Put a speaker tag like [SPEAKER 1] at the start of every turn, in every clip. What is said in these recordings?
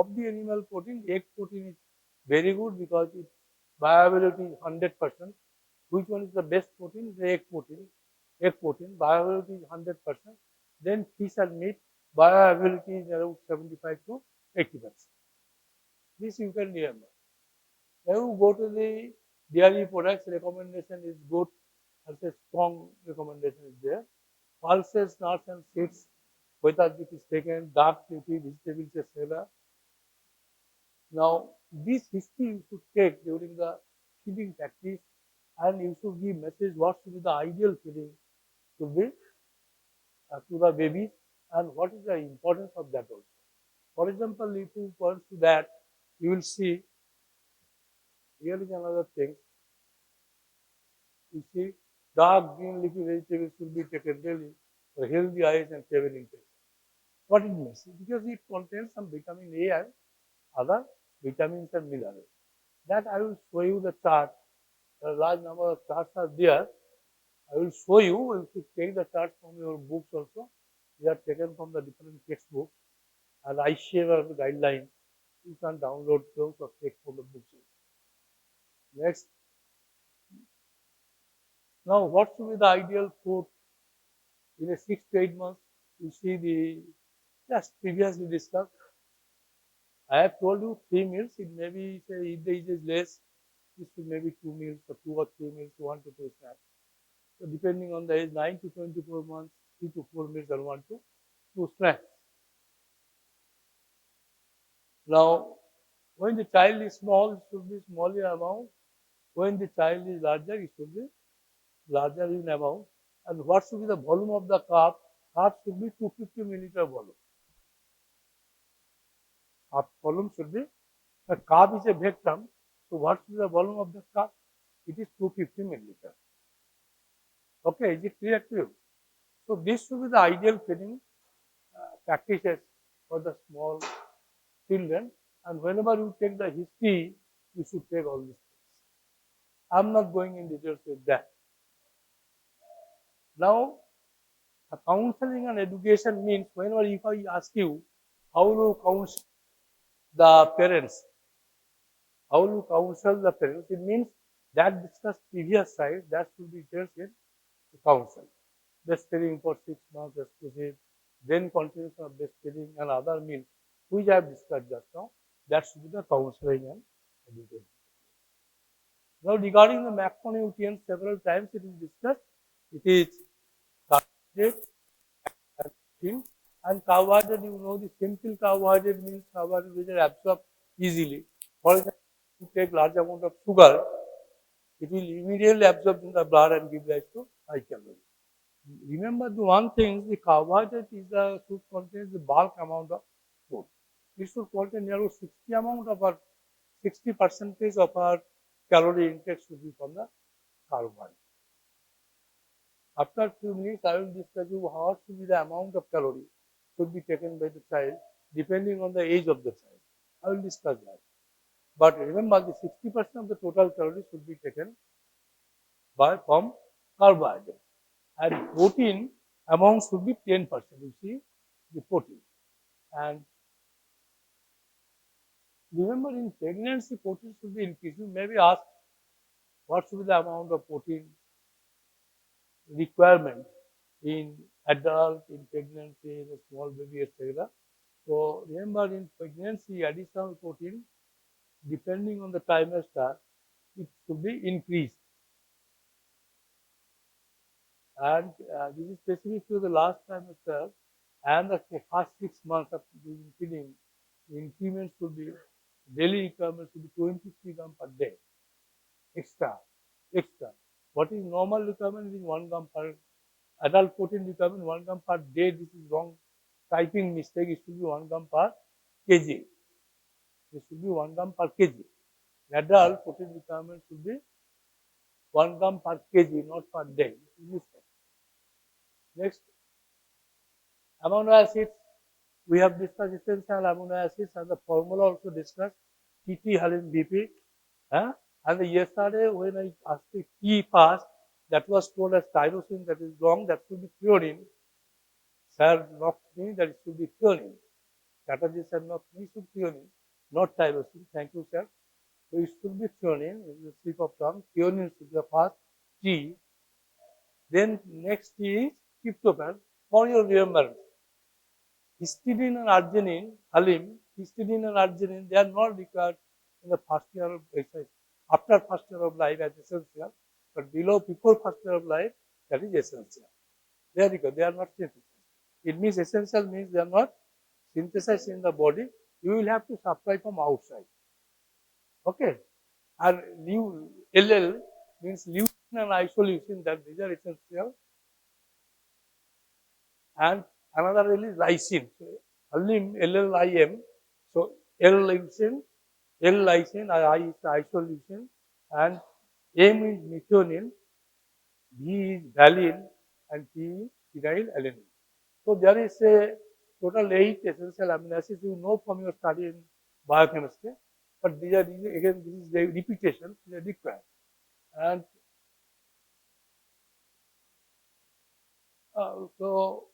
[SPEAKER 1] of the animal protein, egg protein is very good because its bioavailability is 100%. Which one is the best protein? The egg protein. Egg protein bioavailability is 100%. Then fish and meat bioavailability is around 75 to 80%. This you can remember. Now you go to the dairy products, recommendation is good. As a strong recommendation is there. Pulses, nuts and seeds, whether it is taken, dark leafy vegetables, etc. Now, this history you should take during the feeding practice, and you should give message what should be the ideal feeding to be to the baby, and what is the importance of that also. For example, if you point to that, you will see here is another thing. You see, dark green leafy vegetables should be taken daily for healthy eyes and traveling patient. What it means? Because it contains some vitamin A and other vitamins and minerals. That I will show you the chart. A large number of charts are there. I will show you. You should take the charts from your books also. They are taken from the different textbooks. And I share the guidelines. You can download those or take from the books. Next. Now, what should be the ideal food in a 6 to 8 months? You see the just previously discussed. I have told you 3 meals. It may be, say, if the age is less, this should maybe 2 meals or 2 or 3 meals, 1 to 2 snacks. So, depending on the age, 9 to 24 months, 3 to 4 meals or 1 to 2 snacks. Now, when the child is small, it should be smaller amount. When the child is larger, it should be larger in amount. And what should be the volume of the cup? Cup should be 250 milliliter volume. Cup volume should be, the cup is a vacuum. So, what is the volume of the cup? It is 250 milliliter. Okay, is it clear to you? So, this should be the ideal feeding practices for the small children, and whenever you take the history, you should take all these things. I am not going in details with that. Now, counseling and education means whenever if I ask you, how will you counsel the parents? How will you counsel the parents? It means that discussed previous side, that should be dealt in counsel. Breastfeeding for 6 months exclusive, then continuation of breastfeeding and other meals, which I have discussed just now. That should be the counseling and education. Now, regarding the macronutrients, several times it is discussed. It is carbohydrate and protein. And carbohydrate, you know, the simple carbohydrate means carbohydrate which are absorbed easily. For example, if you take large amount of sugar, it will immediately absorb in the blood and give rise to high calories. Remember the one thing, the carbohydrate is the should contain the bulk amount of food. It should contain nearly 60 amount of our 60% of our calorie intake should be from the carbohydrate. After a few minutes, I will discuss you how should be the amount of calorie should be taken by the child depending on the age of the child. I will discuss that. But remember, the 60% of the total calories should be taken from carbohydrate. And protein amount should be 10%. You see the protein. And remember, in pregnancy, protein should be increased. You may be asked what should be the amount of protein requirement in adult, in pregnancy, in a small baby, etc. So remember, in pregnancy, additional protein, depending on the trimester, it should be increased. And this is specific to the last trimester and the first 6 months of feeding. The increment should be, daily requirement should be 23 grams per day. Extra. What is normal requirement is 1 gram per adult protein requirement 1 gram per day. This is wrong typing mistake. It should be 1 gram per kg. This should be 1 gram per kg. Adult protein requirement should be 1 gram per kg, not per day. Next, amino acids. We have discussed essential amino acids and the formula also discussed. TT, halin, BP. And yesterday when I asked the T first, that was told as tyrosine, that is wrong, that should be threonine. Sir knocked me that it should be threonine. catalysis of threonine, not tyrosine. Thank you, sir. So it should be threonine, it is a slip of tongue. Threonine should be the first T. Then next is tryptophan. For your remembrance, histidine and arginine, halim, histidine and arginine, they are not required in the first year of exercise. After first year of life as essential, but before first year of life, that is essential. They are required, they are not synthesized. It means essential means they are not synthesized in the body. You will have to supply from outside. Okay. And LL means leucine and isoleucine, that these are essential. And another L is lysine. So, Alim, LLIM. So, L lysine, L lysine, I is isoleucine, and M is methionine, V is valine, and T is phenylalanine. So, there is a total 8 essential amino acids you know from your study in biochemistry, but these are again this is the repetition, they are required. And so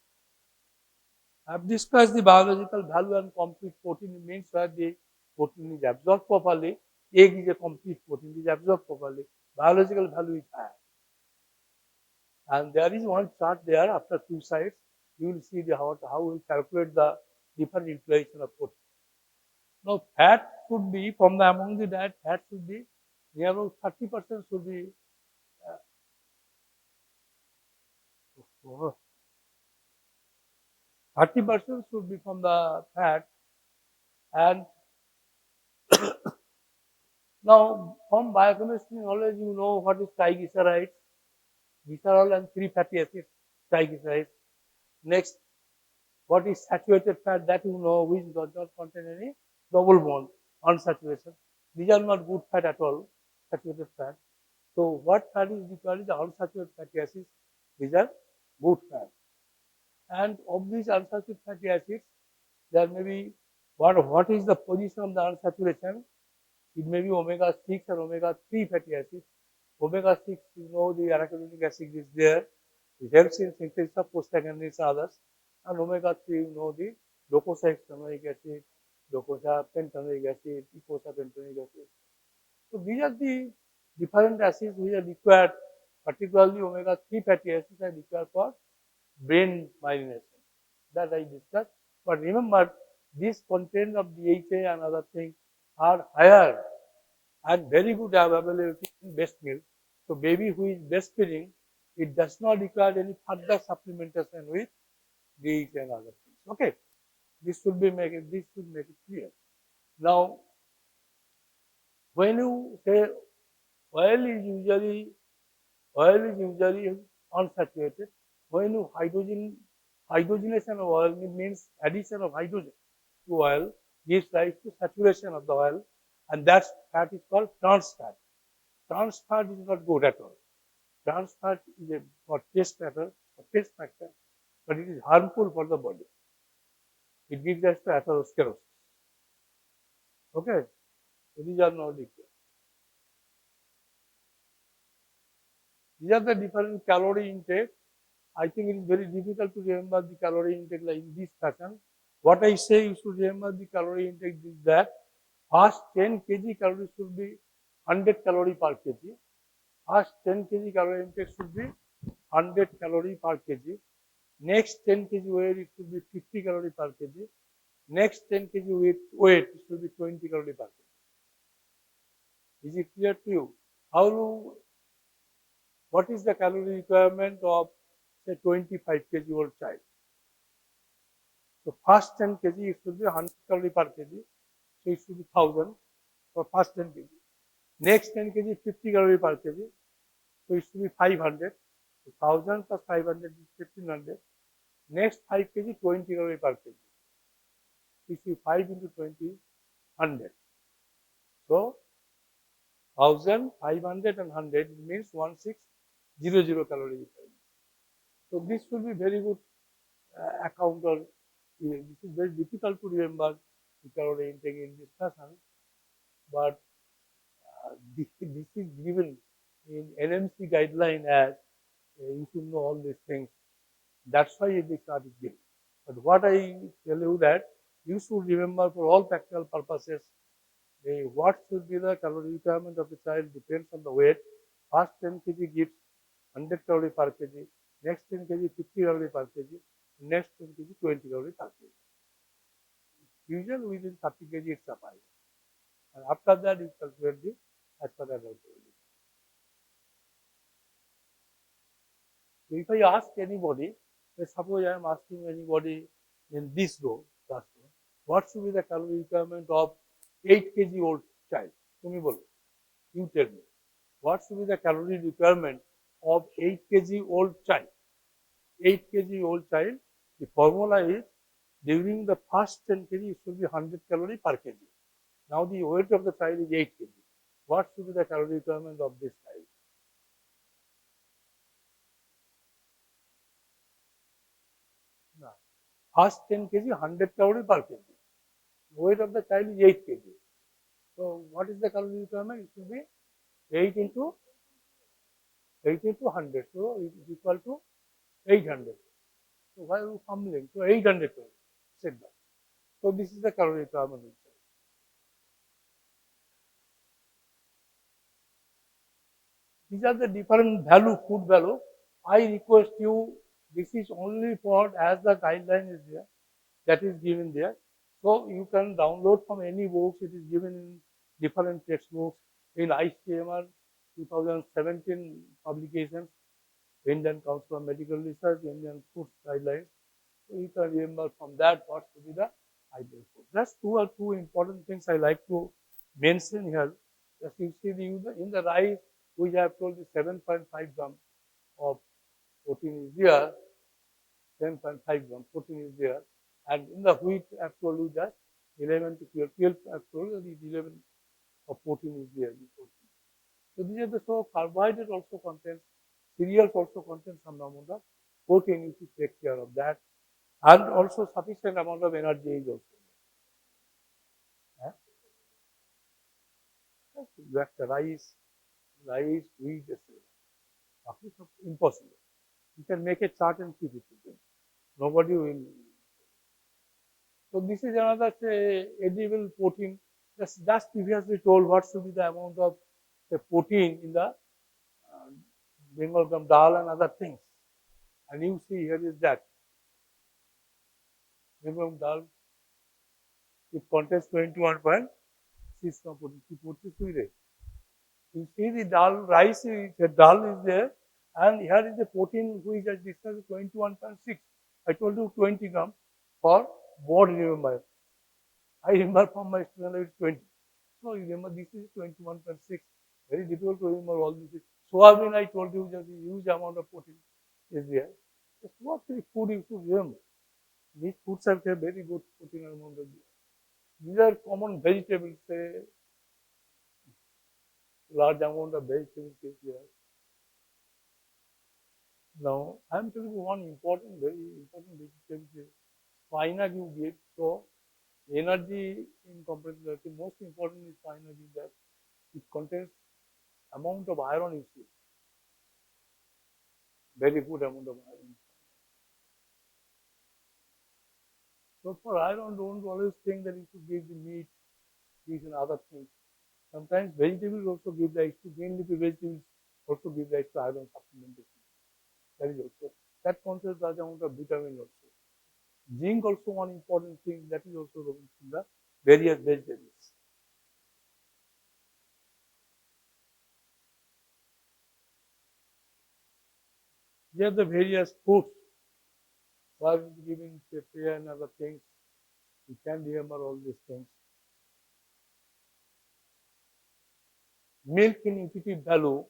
[SPEAKER 1] I have discussed the biological value and complete protein means where the protein is absorbed properly. Egg is a complete protein, is absorbed properly. Biological value is high. And there is one chart there after two sides. You will see how we calculate the different utilization of protein. Now, fat should be from the among the diet, fat should be near about 30% should be 30% should be from the fat. And now, from biochemistry knowledge, you know what is triglycerides, glycerol and 3 fatty acids, triglycerides. Next, what is saturated fat, that you know, which does not contain any double bond, unsaturation. These are not good fat at all, saturated fat. So, what fat is required is the unsaturated fatty acids. These are good fat. And of these unsaturated fatty acids, there may be what is the position of the unsaturation? It may be omega 6 and omega 3 fatty acids. Omega 6, you know, the arachidonic acid is there. It helps in synthesis of prostaglandins and others. And omega 3, you know, the docosahexaenoic acid, docosapentaenoic acid, eicosapentaenoic acid. So these are the different acids which are required, particularly omega 3 fatty acids are required for brain myelination. That I discussed. But remember, this content of DHA and other things are higher and very good availability in breast milk. So, baby who is breastfeeding, it does not require any further supplementation with DHA and other things. Okay, this should make it clear. Now, when you say oil is usually unsaturated. When you hydrogenation of oil means addition of hydrogen to oil gives rise to saturation of the oil, and that fat is called trans fat. Trans fat is not good at all. Trans fat is a for taste matter, taste factor, but it is harmful for the body. It gives rise to atherosclerosis. Okay, so these are not required. These are the different calorie intake. I think it is very difficult to remember the calorie intake like in this fashion. What I say you should remember the calorie intake is that first 10 kg calories should be 100 calorie per kg. First 10 kg calorie intake should be 100 calorie per kg. Next 10 kg weight it should be 50 calorie per kg. Next 10 kg weight it should be 20 calorie per kg. Is it clear to you? What is the calorie requirement of say 25 kg old child? So first 10 kg it should be 100 calorie per kg. So it should be 1000 for first 10 kg. Next 10 kg 50 calorie per kg. So it should be 500. So 1000 plus 500 is 1500. Next 5 kg 20 calorie per kg. It should be 5 into 20 100. So 1000, 500 and 100 means 1600 calorie requirement. So this will be very good account or this is very difficult to remember the calorie intake in this fashion, but this is given in NMC guideline as you should know all these things. That's why this chart is given. But what I tell you that You should remember for all practical purposes, what should be the calorie requirement of the child depends on the weight. First 10 kg gives 100 calorie per kg, next 10 kg 50 calorie per kg, next 10 kg 20 calorie per kg. Usually within 30 kg it's a pile. And after that you calculate the as per the availability. So if I ask anybody, let's suppose I am asking anybody in this row, classroom, what should be the calorie requirement of 8 kg old child? Tumi bolo. You tell me. What should be the calorie requirement of 8 kg old child? 8 kg old child, the formula is during the first 10 kg, it should be 100 calorie per kg. Now the weight of the child is 8 kg. What should be the calorie requirement of this child? Now, first 10 kg, 100 calorie per kg. Weight of the child is 8 kg. So what is the calorie requirement? It should be 8 into 100. So it is equal to 800. So why are you fumbling? So 800 calories. Sit down. So this is the calorie requirement. These are the different value, food value. I request you, this is only for as the guideline is there, that is given there. So you can download from any books, it is given in different textbooks, in ICMR 2017 publications, Indian Council of Medical Research, Indian Food Guidelines. So you can remember from that what should be the ideal food. That's two important things I like to mention here. As you see in the rice, we have told the 7.5 gram of protein is there, 10.5 gram protein is there, and in the wheat I have told you that 11 to 12 I have told you the 11 of protein is there. So these are the carbohydrate also contains, cereals also contain some amount of protein. You should take care of that, and also sufficient amount of energy is also there. That's the rice, wheat, etc. Impossible. You can make a chart and keep it together. Nobody will. So this is another edible protein. Just previously told what should be the amount of protein in the Bengal gum dal and other things. And you see here is that Bengal gum dal, it contains 21.6 gram protein. You see the dal, rice, the dal is there, and here is the protein which I discussed 21.6. I told you 20 gram for board remember. I remember from my student it's 20. No, you remember this is 21.6. Very difficult to remember all this. Soybean, I told you just a huge amount of protein is there. Just what the food you should remember. These foods have a very good protein amount of there. These are common vegetables, say large amount of vegetables is there. Now, I am telling you one important, very important vegetable is spinach you get. So, energy in comparison to the most important is spinach is that it contains amount of iron you see. Very good amount of iron. So for iron, don't always think that you should give the meat, fish and other things. Sometimes vegetables also give rise to green leafy vegetables also give rise to iron supplementation. That is also that contains large amount of vitamin also. Zinc also one important thing that is also in the various vegetables. Here the various foods were giving pepper and other things. You can remember all these things. Milk in nutritive value.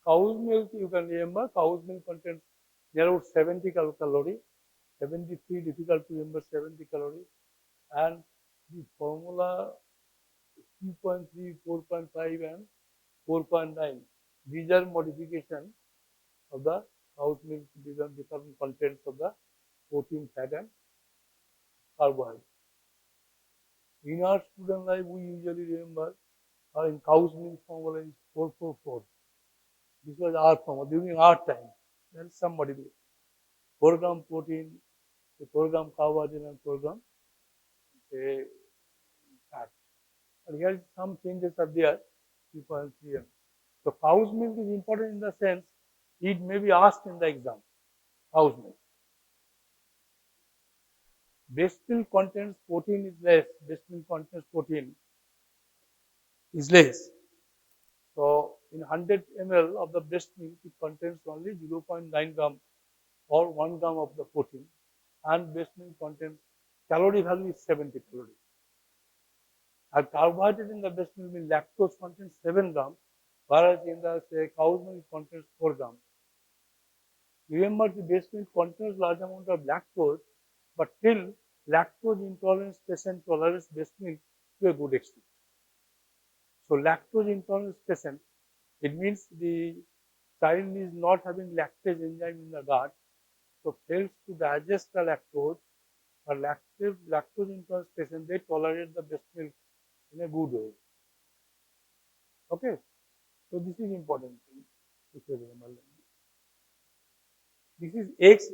[SPEAKER 1] Cow's milk, you can remember, cow's milk contains near about 70 calories, 73 difficult to remember 70 calories, and the formula 2.3, 4.5 and 4.9. These are modifications of the cow's milk, these are different contents of the protein, fat and carbohydrate. In our student life, we usually remember in cow's milk formula is 444. This was our formula during our time. There is some modification. 4 gram protein, 4 gram carbohydrate and 4 gram fat. And here some changes are there. 3.3 m. So cow's milk is important in the sense it may be asked in the exam. Cow's milk. Breast milk contains protein is less. Breast milk contains protein is less. So in 100 ml of the breast milk, it contains only 0.9 gram or 1 gram of the protein, and breast milk contains calorie value is 70 calories. And carbohydrate in the breast milk means lactose contains 7 gram, whereas in the cow's milk contains 4 gram. Remember, the breast milk contains large amount of lactose, but still lactose intolerance patient tolerates breast milk to a good extent. So lactose intolerance patient, it means the child is not having lactase enzyme in the gut, so fails to digest the lactose, or lactose intolerance patient, they tolerate the breast milk in a good way. Okay, so this is important thing to remember. This is eggs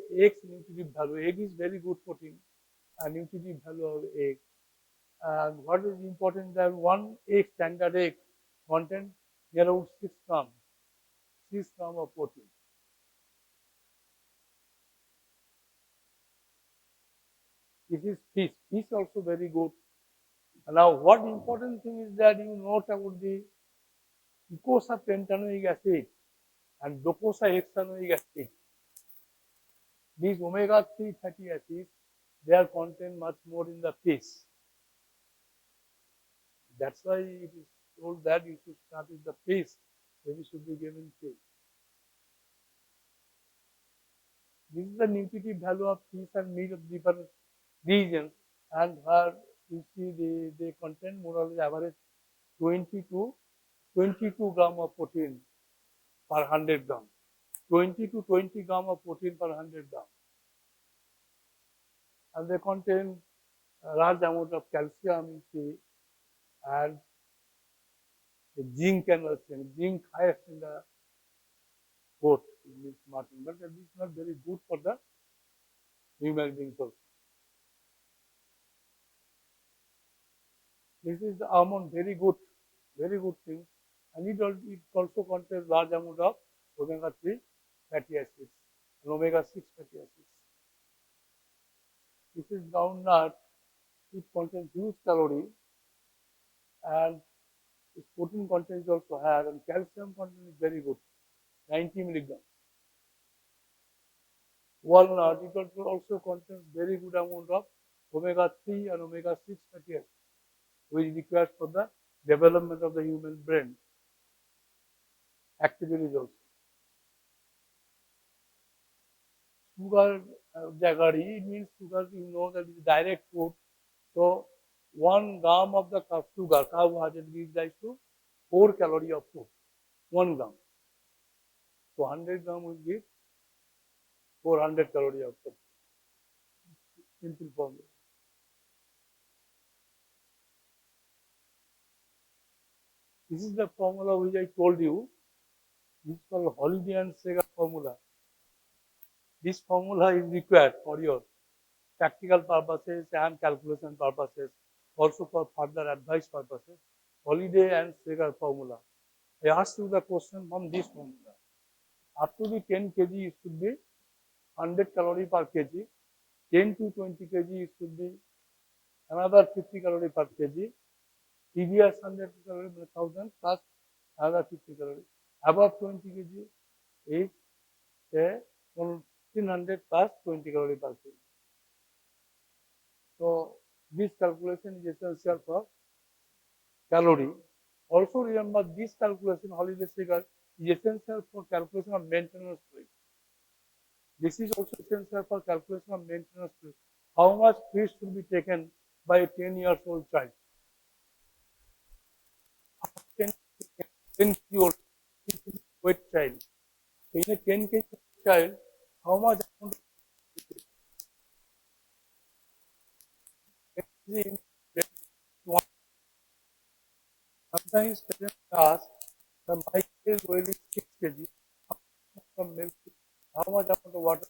[SPEAKER 1] nutritive value. Egg is very good protein and nutritive value of egg. And what is important that one egg, standard egg, contains around 6 gram of protein. This is fish. Fish also very good. Now, what important thing is that you note about the eicosapentaenoic acid and docosahexaenoic acid. These omega-3 fatty acids, they are contained much more in the fish. That's why it is told that you should start with the fish, then you should be given fish. This is the nutritive value of fish and meat of different regions, and where you see they contain more or less average 20 to 22 gram of protein per 100 gram. 20 to 20 gram of protein per 100 gram. And they contain a large amount of calcium, you see, and the zinc and zinc highest in the goat, means mutton, but that is not very good for the human beings also. This is the almond, very good thing, and it also contains large amount of omega-3 fatty acids and omega-6 fatty acids. This is groundnut. It contains huge calorie, and its protein content is also higher, and calcium content is very good, 90 milligrams. Walnut, it also contains very good amount of omega-3 and omega-6 fatty acids, which is required for the development of the human brain activities also. Sugar jaggery, it means sugar, you know that is direct food. So 1 gram of the sugar, carbohydrate, gives rise to 4 calorie of food. 1 gram. So 100 gram will give 400 calorie of food. Simple formula. This is the formula which I told you. This is called Holiday and Segar formula. This formula is required for your practical purposes and calculation purposes, also for further advice purposes. Holiday and Segar formula. I asked you the question from this formula. Up to the 10 kg, it should be 100 calorie per kg. 10 to 20 kg, it should be another 50 calorie per kg. Previous 100 calorie, 1000 plus another 50 calorie. Above 20 kg is say 1500 plus 20 calorie per kg. So this calculation is essential for calorie. Also remember this calculation, holiday figure, is essential for calculation of maintenance weight. This is also essential for calculation of maintenance weight. How much fish should be taken by a 10 years old child? 10 kg old weight child. So in a 10 kg child, how much amount of sometimes parents ask, my child weight is 6 kg, how much of milk How much amount of water?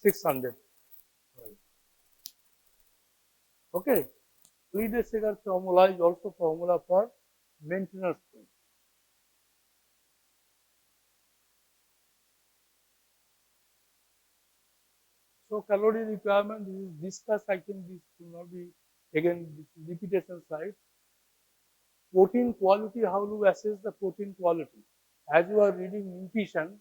[SPEAKER 1] 600. Okay. Leader figure formula is also formula for maintenance point. So calorie requirement, this is discussed. I think this will not be again repetition slide. Protein quality, how to assess the protein quality? As you are reading nutrition,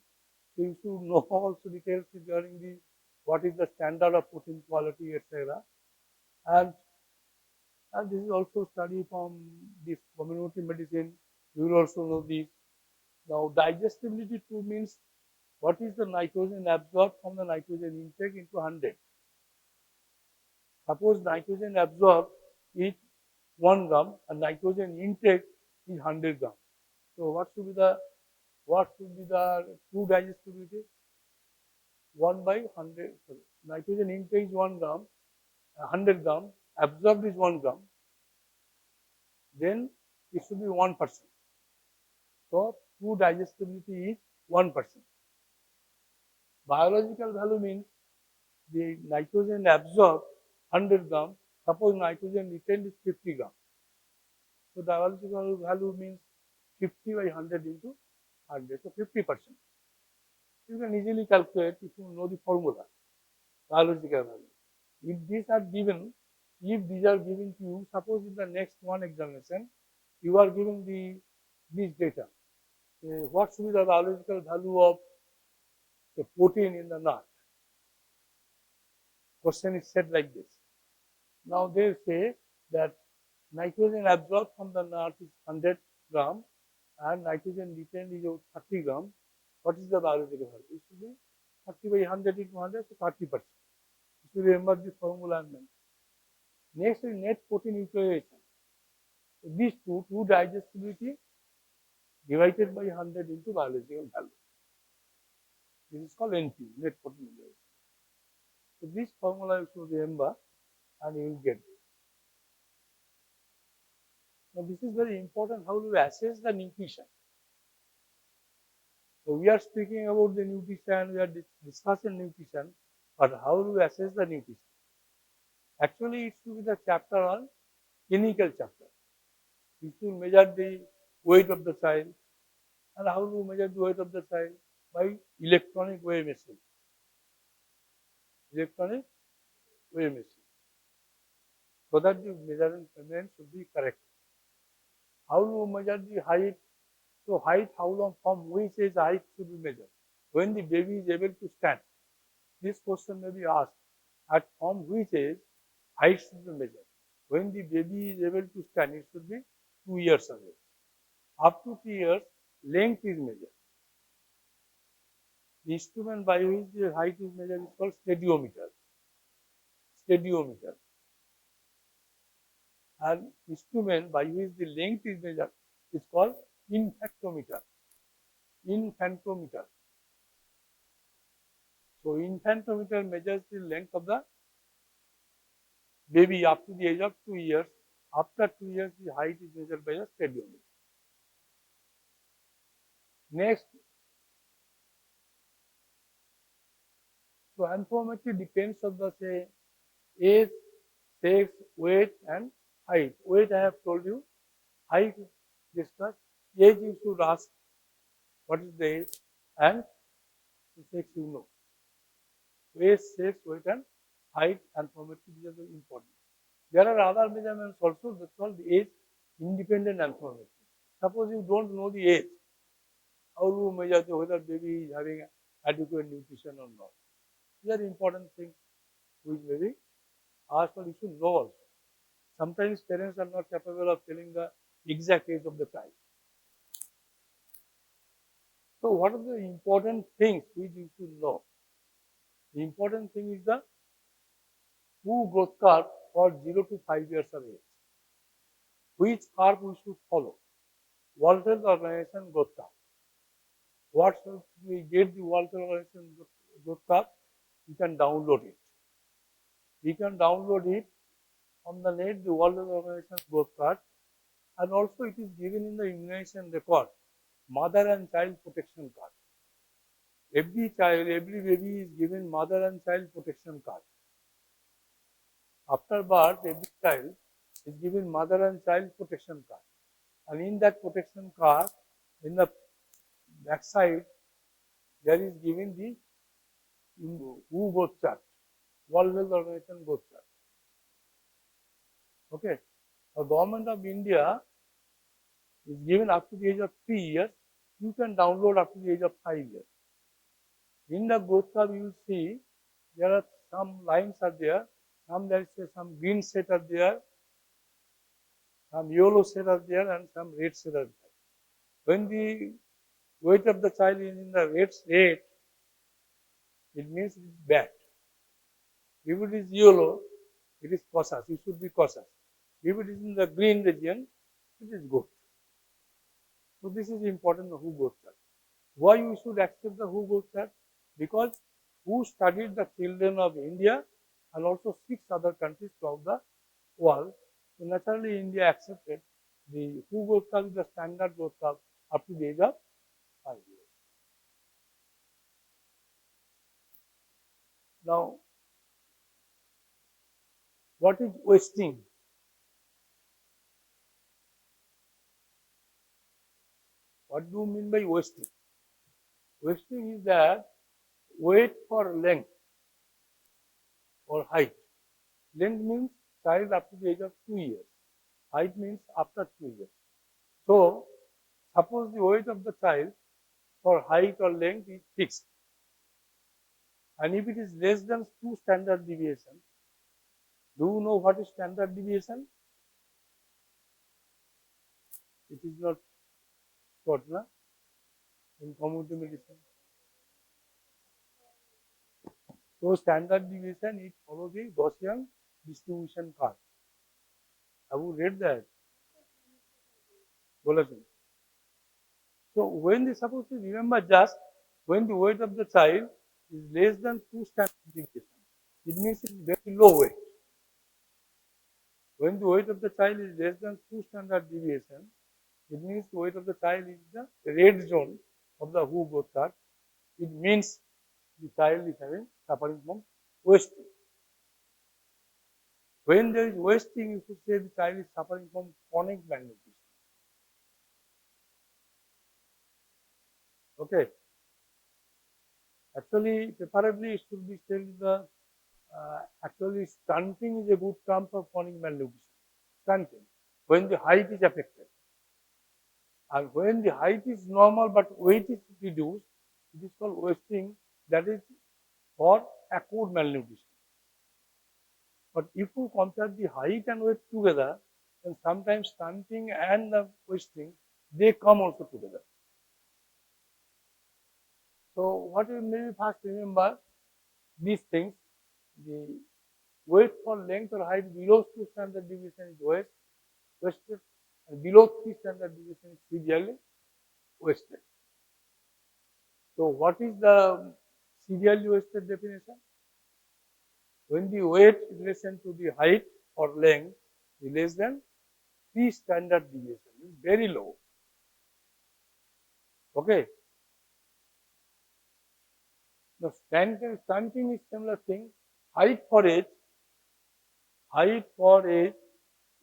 [SPEAKER 1] so you should know also details regarding the what is the standard of protein quality, etc. And this is also study from this community medicine. You will also know this. Now digestibility too means what is the nitrogen absorbed from the nitrogen intake into 100. Suppose nitrogen absorbed is 1 gram and nitrogen intake is 100 gram. So what should be the true digestibility? 1 by 100. Sorry. Nitrogen intake is 1 gram, 100 gram, absorbed is 1 gram. Then it should be 1%. So true digestibility is 1%. Biological value means the nitrogen absorbed 100 gram. Suppose nitrogen retained is 50 gram. So biological value means 50 by 100 into 100. So 50%. You can easily calculate if you know the formula, biological value. If these are given to you, suppose in the next one examination, you are given this data. What should be the biological value of the protein in the nut? Question is said like this. Now they say that nitrogen absorbed from the nut is 100 gram and nitrogen retained is 30 gram. What is the biological value? It should be 30 by 100 into 100, so 30%. You should remember the formula I mentioned. Next is net protein utilization. So these two digestibility divided by 100 into biological value. This is called NP, net protein utilization. So this formula you should remember and you will get it. Now this is very important how to assess the nutrition. So we are speaking about the nutrition, we are discussing nutrition, but how to assess the nutrition? Actually, it should be the chapter on clinical chapter. You should measure the weight of the child. And how to measure the weight of the child? By electronic weigh machine. Electronic weigh machine. So that the measurement should be correct. How to measure the height? So height, how long, from which age height should be measured? When the baby is able to stand. This question may be asked. At from which age height should be measured? When the baby is able to stand, it should be 2 years of age. Up to 3 years, length is measured. The instrument by which the height is measured is called stadiometer. Stadiometer. And instrument by which the length is measured is called infantometer. Infantometer. So infantometer measures the length of the baby up to the age of 2 years. After 2 years, the height is measured by the stadiometer. Next, so anthropometry depends on the say age, sex, weight, and height. Weight I have told you. Height discussed. Age you should ask what is the age, and sex you know. Age, sex, weight, and height anthropometry, these are very important. There are other measurements also, that's called the age independent anthropometry. Suppose you don't know the age, how do you measure whether baby is having adequate nutrition or not? These are important things which may be asked, or you should know also. Sometimes parents are not capable of telling the exact age of the child. So what are the important things which you should know? The important thing is the true growth curve for 0 to 5 years of age. Which curve we should follow? World Health Organization growth curve. What should we get the World Health Organization growth curve? You can download it. You can download it on the net, the World Health Organization growth curve, and also it is given in the immunization record, mother and child protection card. Every child, every baby is given mother and child protection card. After birth, every child is given mother and child protection card. And in that protection card, in the backside, there is given the WHO growth chart, World Health Organization growth chart. Okay. The government of India is given up to the age of 3 years. You can download up to the age of 5 years. In the growth curve, you will see there are some lines are there. There is some green set are there, some yellow set are there, and some red set are there. When the weight of the child is in the red state, it means it is bad. If it is yellow, it is cautious. You should be cautious. If it is in the green region, it is good. So this is important who growth chart. Why we should accept the WHO growth chart? Because who studied the children of India and also 6 other countries throughout the world. So naturally India accepted the WHO growth curve is the standard growth curve up to the age of 5 years. Now, what is wasting? What do you mean by wasting? Wasting is that weight for length or height. Length means child up to the age of 2 years. Height means after 2 years. So, suppose the weight of the child for height or length is fixed. And if it is less than 2 standard deviations, do you know what is standard deviation? It is not taught in community medicine. So standard deviation, it follows the Gaussian distribution curve. Have you read that? So when they supposed to remember just when the weight of the child is less than 2 standard deviations, it means it is very low weight. When the weight of the child is less than 2 standard deviations, it means the weight of the child is the red zone of the WHO growth chart. It means the child is suffering from wasting. When there is wasting, you should say the child is suffering from chronic malnutrition. Okay. Actually, preferably it should be said the actually stunting is a good term for chronic malnutrition. Stunting, when the height is affected. And when the height is normal but weight is reduced, it is called wasting. That is for acute malnutrition. But if you compare the height and weight together, then sometimes stunting and the wasting, they come also together. So what you may first remember, these things, the weight for length or height below 2 standard deviation is wasted, and below 3 standard deviation is severely wasted. So what is the severely wasted definition? When the weight in relation to the height or length is less than 3 standard deviation, is very low. Okay. The stunting is similar thing. Height for age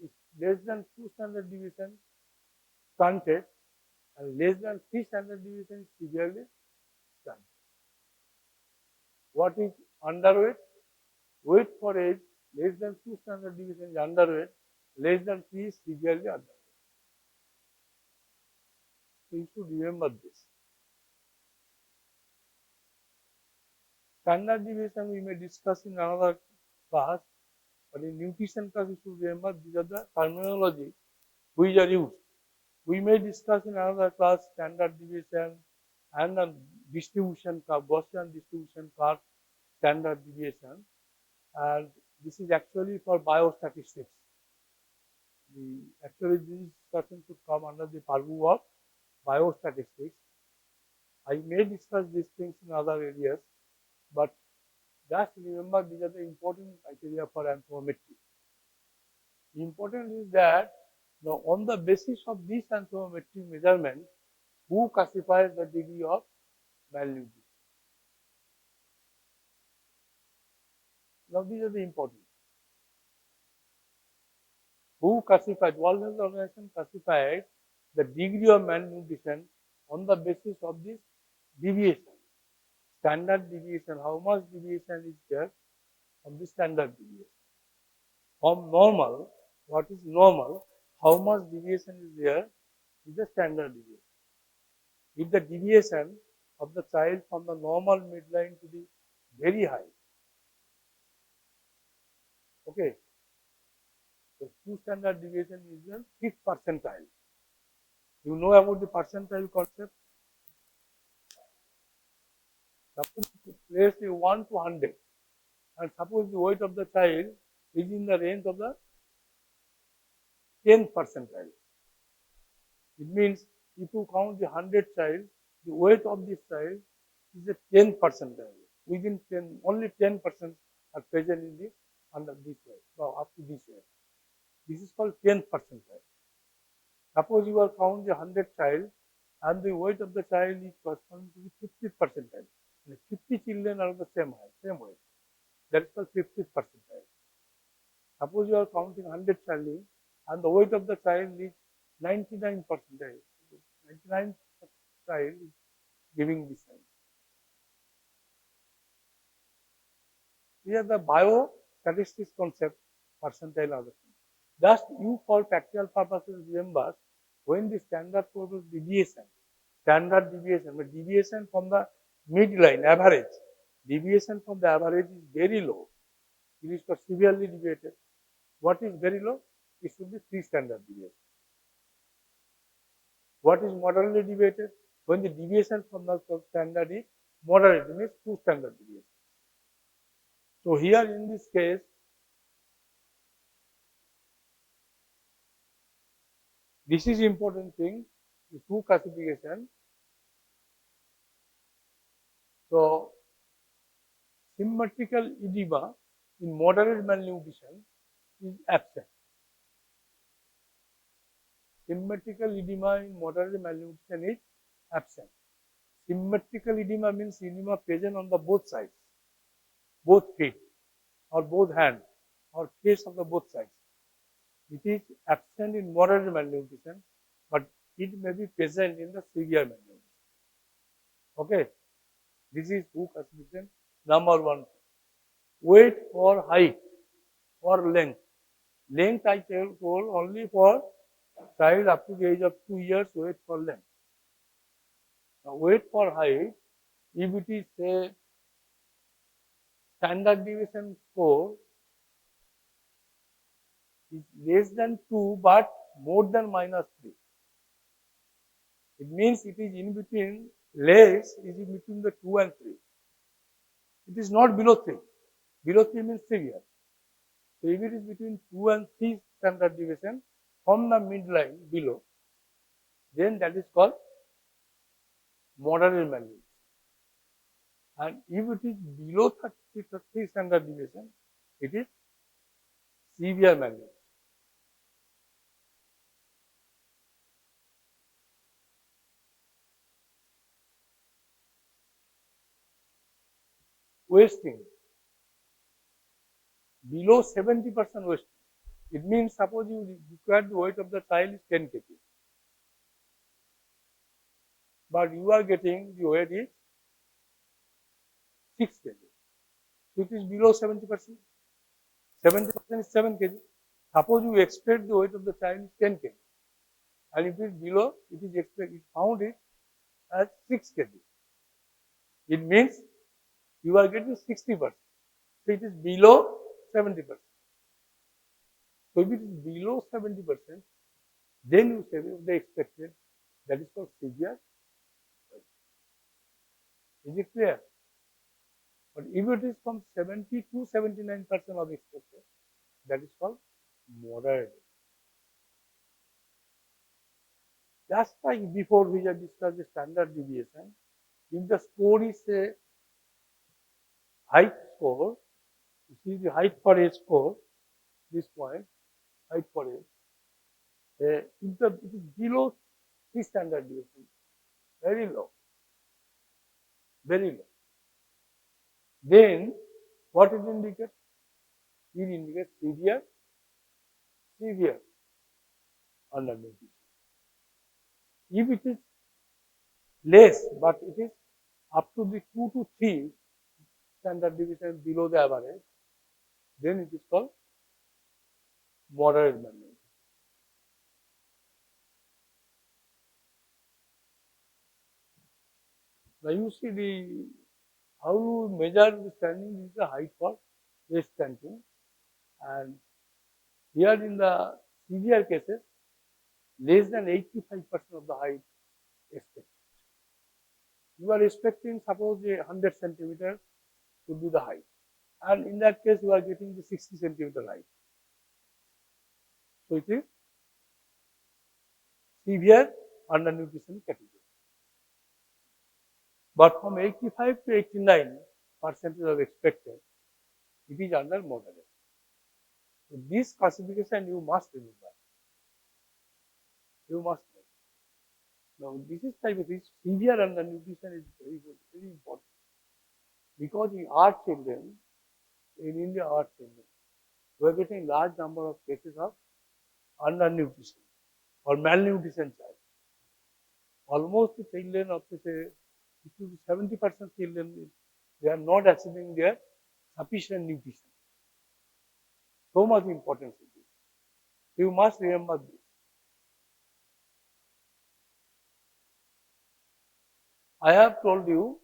[SPEAKER 1] is less than 2 standard deviation stunted, and less than 3 standard deviation is severely stunted. What is underweight? Weight for age less than 2 standard deviation is underweight, less than 3 is severely underweight. So you should remember this. Standard deviation we may discuss in another class, but in nutrition class you should remember these are the terminology which are used. We may discuss in another class standard deviation and the distribution curve, Gaussian distribution curve, standard deviation, and this is actually for biostatistics. Actually this discussion should come under the purview of biostatistics. I may discuss these things in other areas, but just remember these are the important criteria for anthropometry. The important is that now on the basis of this anthropometric measurement, who classifies the degree of malnutrition? Now these are the important. Who classified? World Health Organization classified the degree of malnutrition on the basis of this deviation. Standard deviation, how much deviation is there from the standard deviation? From normal, what is normal, how much deviation is there is the standard deviation. If the deviation of the child from the normal midline to be very high, okay, the two standard deviation is the fifth percentile. You know about the percentile concept? Suppose you place the 1 to 100 and suppose the weight of the child is in the range of the 10th percentile. It means if you count the 100 child, the weight of this child is the 10th percentile. Within 10, only 10% are present in the under this way, up to this way. This is called 10th percentile. Suppose you are count the 100 child and the weight of the child is corresponding to the 50th percentile. And 50 children are of the same height, same weight. That is called 50th percentile. Suppose you are counting 100 child and the weight of the child is 99 percentile. 99 child is giving this sign. Here the biostatistics concept, percentile other thing. Just you for practical purposes remember when the standard total deviation, standard deviation, but deviation from the midline average, deviation from the average is very low. It is for severely deviated. What is very low? It should be 3 standard deviation. What is moderately deviated? When the deviation from the standard is moderate, it means 2 standard deviation. So here in this case, this is important thing, the 2 classification. So symmetrical edema in moderate malnutrition is absent. Symmetrical edema in moderate malnutrition is absent. Symmetrical edema means edema present on the both sides, both feet or both hands or face of the both sides. It is absent in moderate malnutrition, but it may be present in the severe malnutrition. Okay, this is WHO classification number 1. Weight for height or length. Length I told only for child up to the age of 2 years, weight for length. Now, weight for height, if it is say standard deviation score is less than 2 but more than -3. It means it is in between, less is in between the 2 and 3. It is not below 3. Below 3 means severe. So if it is between 2 and 3 standard deviation from the midline below, then that is called moderate malnutrition. And if it is below 3 standard deviation, it is severe malnutrition. Wasting. Below 70% wasting. It means suppose you require the weight of the child is 10 kg. But you are getting the weight is 6 kg. So it is below 70%. 70% is 7 kg. Suppose you expect the weight of the child is 10 kg. And if it is below, it is expected, found it as 6 kg. It means you are getting 60%. So it is below 70%. So if it is below 70%, then you say they expected, that is called severe. Is it clear? But if it is from 70 to 79% of expected, that is called moderate. Just like before we have discussed the standard deviation, if the score is a height score, you see the height for a score, this point, height for a, if it is below 3 standard deviation, very low, then what it indicates? it indicates severe undernutrition. If it is less, but it is up to the 2 to 3 standard deviation below the average, then it is called moderate malnutrition. Now you see how you measure the standing. This is the height for waist standing, and here in the severe cases, less than 85% of the height expected. You are expecting, suppose, 100 centimeters should be the height, and in that case you are getting the 60 centimeter height. So it is severe undernutrition category. But from 85 to 89% of expected, it is under moderate. So this classification you must remember. You must know. Now this is type of severe undernutrition is very good, very important. Because in our children, in India, our children, we are getting large number of cases of undernutrition or malnutrition child. Almost the children of say 70% children, they are not achieving their sufficient nutrition. So much importance it is. You must remember this. I have told you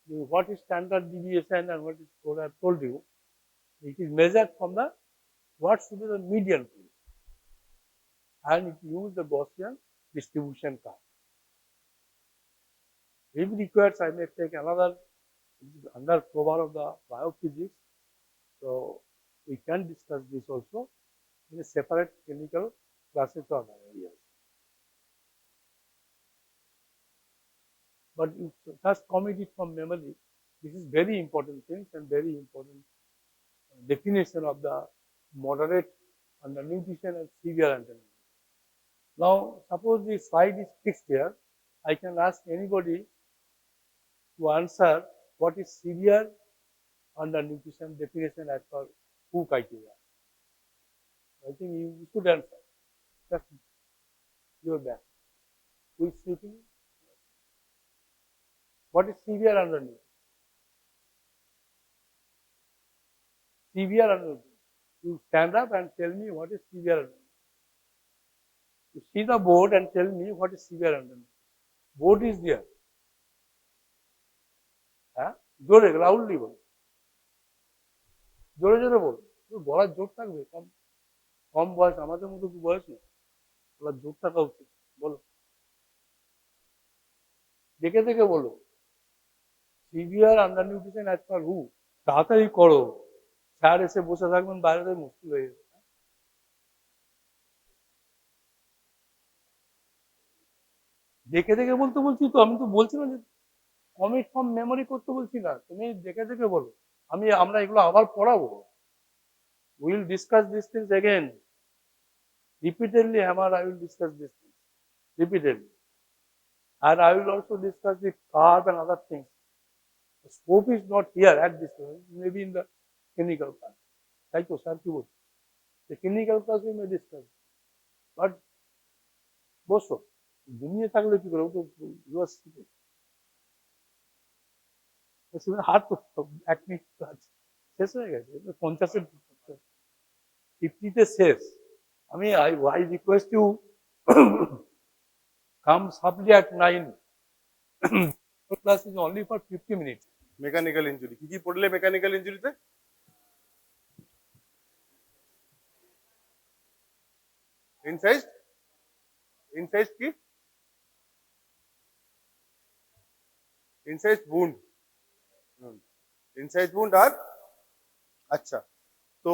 [SPEAKER 1] what is standard deviation and what is what I have told you. It is measured from the what should be the median, and it uses the Gaussian distribution curve. If required, I may take another under cover of the biophysics. So we can discuss this also in a separate clinical classes or other areas. But you just commit it from memory. This is very important things and very important definition of the moderate undernutrition and severe undernutrition. Now, suppose the slide is fixed here, I can ask anybody to answer what is severe undernutrition definition as per WHO criteria. I think you should answer. Just your back. Who is sleeping? What is severe undernutrition? Severe undernutrition. You stand up and tell me what is severe undernutrition. You see the board and tell me what is severe undernutrition. Board is there. জোরে loudly বল, জোরে জোরে বল, গলার জোর থাকবে, কম বয়স, আমাদের মতো কি বয়স না, গলার জোর থাকা উচিত, বলো, দেখে দেখে বলো, severe under nutrition as per হু, তাড়াতাড়ি করো, স্যার এসে বসে থাকবেন বাইরে, মুশকিল হয়ে যাবে। দেখে দেখে বলতে বলছি তো, আমি তো বলছি না যে কমিট ফ্রম মেমোরি করতে বলছি না, তুমি দেখে দেখে বলো, আমরা এগুলো আবার পড়াবো। We'll discuss these things again. Repeatedly, Hammer, I will discuss these things. Repeatedly. And I will also discuss the curve and other things. The scope is not here at this point, maybe in the clinical class. Like to sir, the clinical class we may discuss. But, বসো, ঘুমিয়ে থাকলে কি করবো, তো your sleeping. হাত তো 1 minute আছে, শেষ হয়ে গেছে, 50-এর 50-তে শেষ। I request you come sharply at 9. Class is only for 50 minutes.
[SPEAKER 2] Mechanical injury কি কি পড়লে মেকানিক্যাল ইনজুরিতে? ইনসাইজড কি? Incised wound. ইনসাইজড উন্ড আর আচ্ছা, তো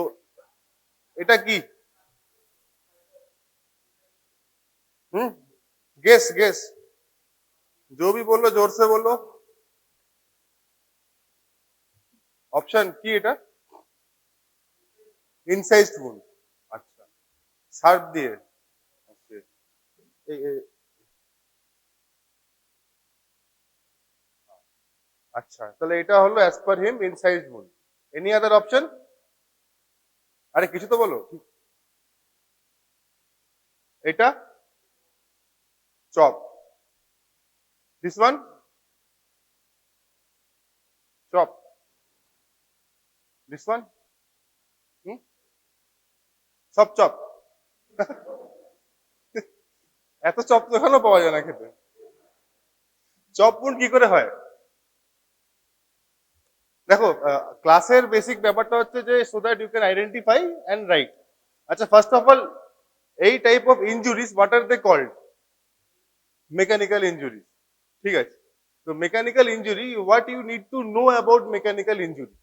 [SPEAKER 2] এটা কি? गेस जो भी बोलो जोर से बोलो। ऑप्शन की এটা ইনসাইজড উন্ড। আচ্ছা, শার্প দিয়ে। ওকে, আচ্ছা, তাহলে এটা হলো অ্যাজ পার হিম incised wound. Any other option? আরে কিছু তো বলো। এটা chop, this one chop, this one সব চপ। এত চপ তো এখানেও পাওয়া যায় না খেতে। চপ পুন কি করে হয়? দেখো, ক্লাসের বেসিক ব্যাপারটা হচ্ছে যে so that you can identify and write. আচ্ছা, ফার্স্ট অফ অল, এই type of injuries what are they called? Mechanical injury. ঠিক আছে, তো mechanical injury, what you need to know about mechanical injury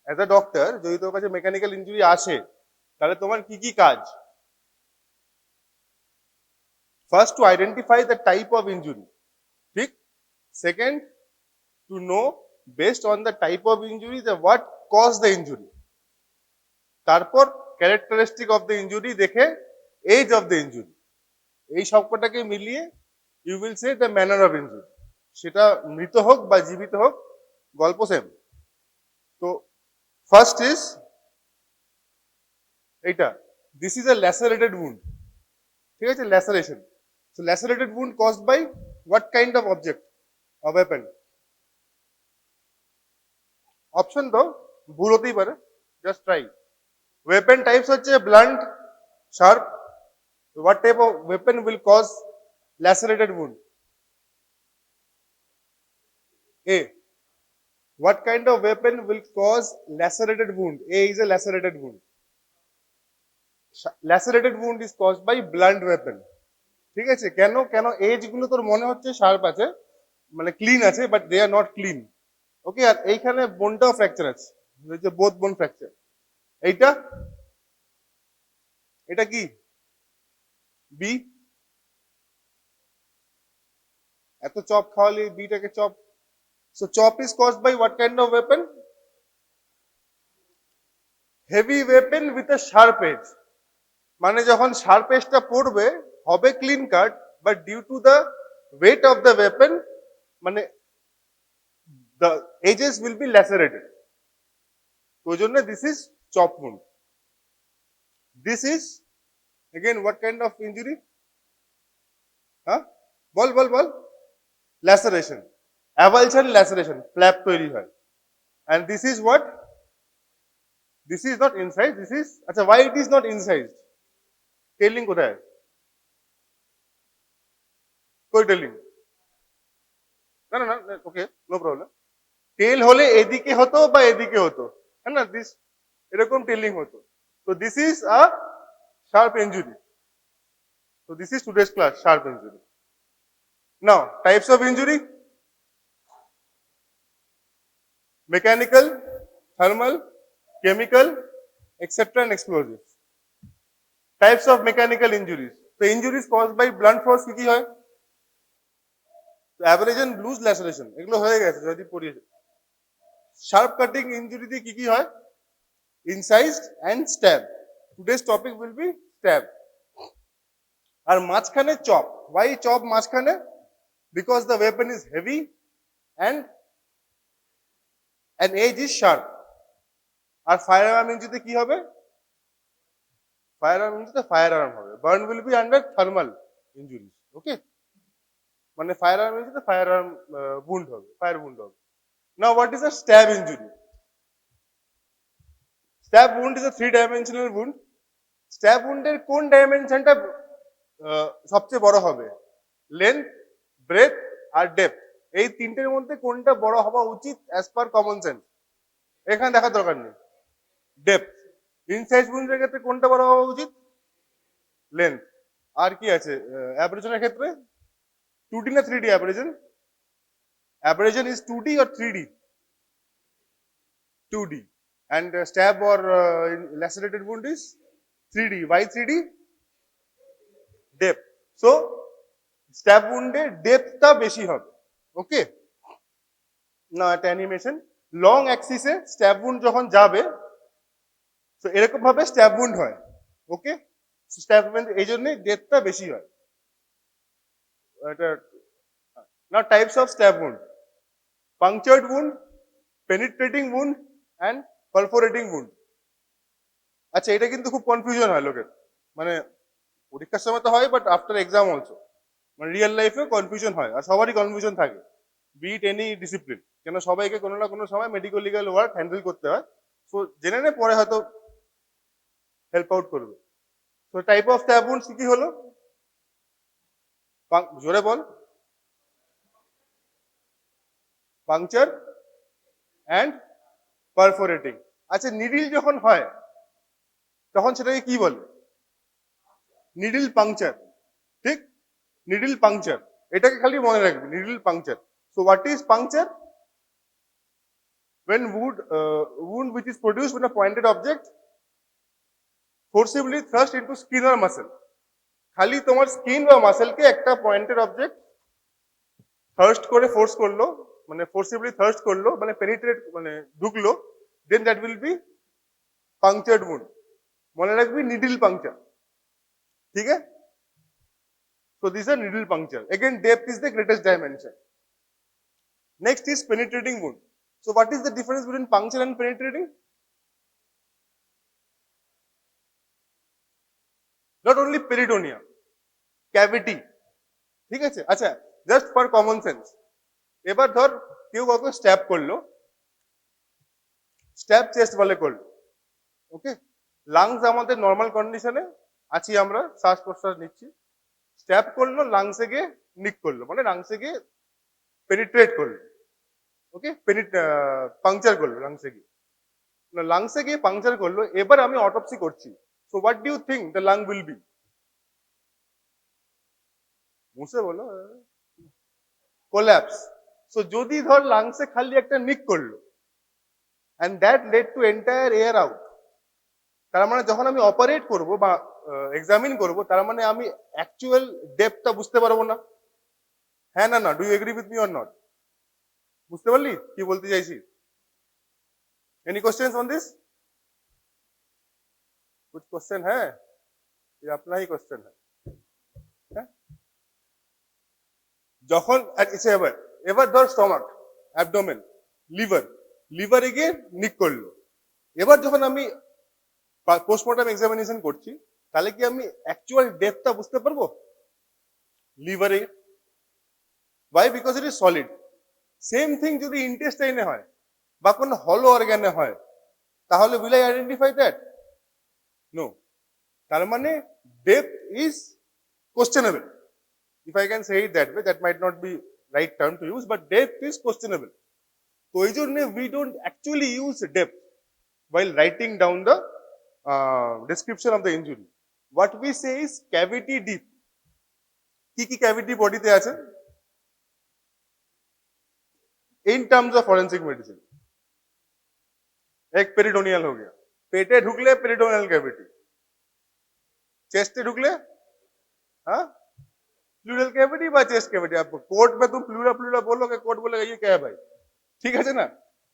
[SPEAKER 2] as a doctor? যদি তোর কাছে mechanical injury আসে, তাহলে তোমার কি কি কাজ? First, to identify the type of injury, ঠিক? Second, to know based on the type of injury the what caused the injury, তারপর characteristic of the injury দেখে age of the injury, এই সবকটাকে মিলিয়ে you will say the manner of injury, সেটা মৃত হোক বা জীবিত হোক গল্প সেম। তো ফার্স্ট ইজ এইটা, this is a lacerated wound, ঠিক আছে, laceration. So lacerated wound caused by what kind of object or weapon? Option তো ভুল হতেই পারে, জাস্ট ট্রাই। ওয়েপন টাইপস হচ্ছে blunt, sharp. What type of weapon will cause lacerated wound? A. What kind of weapon will cause lacerated wound? A is a lacerated wound. Lacerated wound is caused by blunt weapon. ঠিক আছে, কেন কেন age গুলো তোর মনে হচ্ছে sharp আছে, মানে ক্লিন আছে, but they are not clean. Okay, আর এইখানে বোনটাও ফ্র্যাকচার আছে, বোথ বোন ফ্র্যাকচার। এইটা, এটা কি? বি। এত চপ খাওয়ালে বিটাকে chop. So chop is caused by what kind of weapon? Heavy weapon with a sharp edge. মানে যখন শার্প এজটা পড়বে হবে clean cut, but due to the weight of the weapon, মানে the edges will be lacerated. ওই জন্য this is chop wound. This is again what kind of injury? হ্যাঁ, বল বল বল। Laceration, avulsion laceration, flap তৈরি হয়। And this is what? This is not incised, this is, আচ্ছা, why it is not incised? Telling কোথায়? কই telling? না না না, ওকে, no problem. টেল হলে এদিকে হতো বা এদিকে হতো, হ্যাঁ না, দিস এরকম টেলিং হতো। তো this is a sharp injury. So this is today's class, sharp injury. Now, types of injury: mechanical, thermal, chemical, etc. and explosives. Types of mechanical injuries. The injuries caused by blunt force কি কি হয়? abrasion, bruise, laceration, এগুলো হয়ে গেছে যদি পড়িয়েছে। Sharp cutting injury দিয়ে কি কি হয়? Incised and stab. Today's topic will be stab. আর মাঝখানে চপ। ওয়াই চপ মাঝখানে? Because the weapon is heavy and an edge is sharp. আর ফায়ার আর্ম ইনজুরিতে কি হবে? ফায়ার আর্ম ইনজুরিতে ফায়ার আর্ম হবে। Burn will be under thermal injuries. Okay, মানে ফায়ার আর্ম ইনজুরিতে ফায়ার আর্ম wound হবে, ফায়ার wound হবে। Now what is a stab injury? Stab wound is a 3-dimensional wound. Stab wound-এর কোন ডাইমেনশনটা সবচেয়ে বড় হবে? লেন্থ, ব্রেথ আর depth. এই তিনটের মধ্যে কোনটা বড় হওয়া উচিত অ্যাজ পার কমন সেন্স? এখানে দেখার দরকার নেই। ডেপথ। ইনসাইজ wound-এর ক্ষেত্রে কোনটা বড় হওয়া উচিত? লেন্থ। আর কি আছে অ্যাব্রেশনের ক্ষেত্রে? 2D না 3D abrasion? Abrasion is 2D or 3D? 2D. And stab or lacerated wound is 3D. Why 3D? Depth. So stab wound এ ডেপথটা বেশি হবে। ওকে, না একটা অ্যানিমেশন, লং অ্যাক্সিসে স্ট্যাব wound যখন যাবে, তো এরকম ভাবে স্ট্যাব wound হয়। ওকে, স্ট্যাব wound এই জন্যই ডেপথটা বেশি হয়। এটা না types of stab wound: punctured wound, penetrating wound and perforating wound. আচ্ছা, এটা কিন্তু খুব কনফিউশন হয় লোকের, মানে পরীক্ষার সময় তো হয়, বাট আফটার এক্সাম অলসো, মানে রিয়েল লাইফেও কনফিউশন হয়, আর সবারই কনফিউশন থাকে, বিট এনি ডিসিপ্লিন, কেন সবাইকে কোনো না কোনো সময় মেডিকেল লিগাল ওয়ার্ক হ্যান্ডেল করতে হয়। সো জেনে নে, পরে হয়তো হেল্প আউট করবে। So type of stab wounds কি কি হলো, জোরে বল। Puncture and perforating. আচ্ছা, নিডিল যখন হয় তখন সেটাকে কি বলে? নিডিল পাংচার, ঠিক, নিডিল পাংচার, এটাকে খালি মনে রাখবি, needle puncture. So what is puncture? when wound which is produced when a pointed object forcibly thrust into skin or muscle, খালি তোমার স্কিন বা মাসেলকে একটা পয়েন্টেড অবজেক্ট থার্স্ট করে ফোর্স করলো, মানে ফোর্সিবলি থার্স্ট করলো, মানে পেনিট্রেট, মানে ঢুকলো, দেন that will be punctured wound। মনে রাখবি নিডল পাংচার, ঠিক আছে? So these are needle puncture. Again, depth is the greatest dimension. Next is penetrating wound. So what is the difference between puncture and penetrating? Not only peritoneum, cavity, ঠিক আছে? আচ্ছা, just for common sense, এবার ধর কেউ কাউকে stab করলো, stab chest বলে করলো, ওকে? লাংস আমাদের নর্মাল কন্ডিশনে আছি, আমরা শ্বাস প্রশ্বাস নিচ্ছি, স্ট্যাব করলো, লাংসে গিয়ে নিক করলো, মানে লাংসে গিয়ে পেনিট্রেট করলো, ওকে, পাংচার করলো লাংসে গিয়ে, লাংসে গিয়ে পাংচার করলো, এবার আমি অটোপসি করছি। So what do you think the lung will be? মুছে বলো। কোল্যাপস। সো যদি ধর লাংসে খালি একটা নিক করলো and that led to entire air out, তার মানে যখন আমি অপারেট করব বা এক্সামিন করব, তার মানে আমি অ্যাকচুয়াল ডেপথটা বুঝতে পারবো না, হ্যাঁ না না? Do you agree with me or not? বুঝতে পারলি কি বলতে চাইছি? Any questions on this? कुछ क्वेश्चन है? ये अपना ही क्वेश्चन है, হ্যাঁ? যখন এবার এবার ধর স্টমাক, অ্যাবডোমেন, লিভার, লিভারে গিয়ে নিক করলো, এবার যখন আমি পোস্টমর্টম এক্সামিনেশন করছি, তাহলে কি আমি অ্যাকচুয়াল ডেপথটা বুঝতে পারবো লিভারে? Why? Because it is solid. Same thing যদি ইন্টেস্টাইনে হয় বা কোনো হলো অর্গানে হয়, তাহলে will I identify that? No. তার মানে depth is questionable. If I can say it that way, that might not be right term to use, but depth is questionable. তো এই জন্য we don't actually use depth while writing down the description of the injury. What we say is cavity deep. কি কি cavity বডিতে আছে in terms of forensic medicine? एक peritoneal हो गया, पेटे ढुकले पेरिटोनियल कैविटी, चेस्ट ढुकले हाँ प्लूरल कैविटी বা चेस्ट कैविटी। आप कोर्ट में तुम प्लूरा प्लूरा बोलोगे, कोर्ट बोलेगा ये क्या है भाई, ঠিক আছে না?